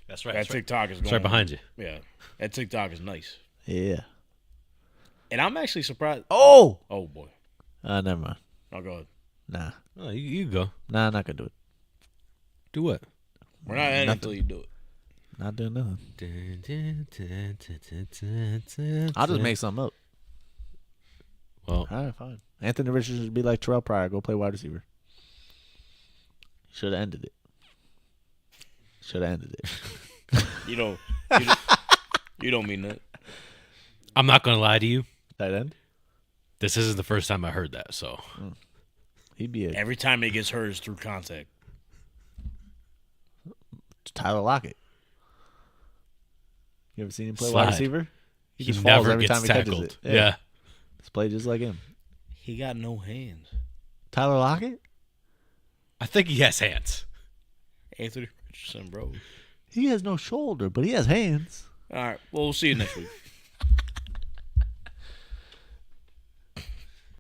Speaker 5: That's right.
Speaker 4: That TikTok is going
Speaker 5: It's right behind you.
Speaker 4: Yeah. That TikTok is nice.
Speaker 2: Yeah.
Speaker 4: And I'm actually surprised.
Speaker 2: Oh.
Speaker 4: Oh, boy.
Speaker 2: Never mind.
Speaker 4: Oh, go ahead.
Speaker 2: Nah.
Speaker 5: Oh, you go.
Speaker 2: Nah, not gonna do it.
Speaker 5: Do what?
Speaker 4: We're not ending
Speaker 2: Nothing.
Speaker 4: until you do it.
Speaker 2: Not doing nothing. I'll just make something up.
Speaker 5: Well,
Speaker 2: All right, fine. Anthony Richardson should be like Terrell Pryor. Go play wide receiver. Should have ended it.
Speaker 4: You don't mean that.
Speaker 5: I'm not going to lie to you.
Speaker 2: Tight end?
Speaker 5: This isn't the first time I heard that, so.
Speaker 2: He'd be a
Speaker 4: Every time he gets hurt is through contact.
Speaker 2: Tyler Lockett. You ever seen him play
Speaker 5: Slide.
Speaker 2: wide receiver?
Speaker 5: He
Speaker 2: just falls
Speaker 5: never
Speaker 2: every
Speaker 5: gets
Speaker 2: time he catches
Speaker 5: tackled.
Speaker 2: it.
Speaker 5: Yeah.
Speaker 2: Just play just like him.
Speaker 4: He got no hands.
Speaker 2: Tyler Lockett?
Speaker 5: I think he has hands.
Speaker 4: Anthony Richardson, bro.
Speaker 2: He has no shoulder, but he has hands.
Speaker 4: All right. Well, we'll see you next week.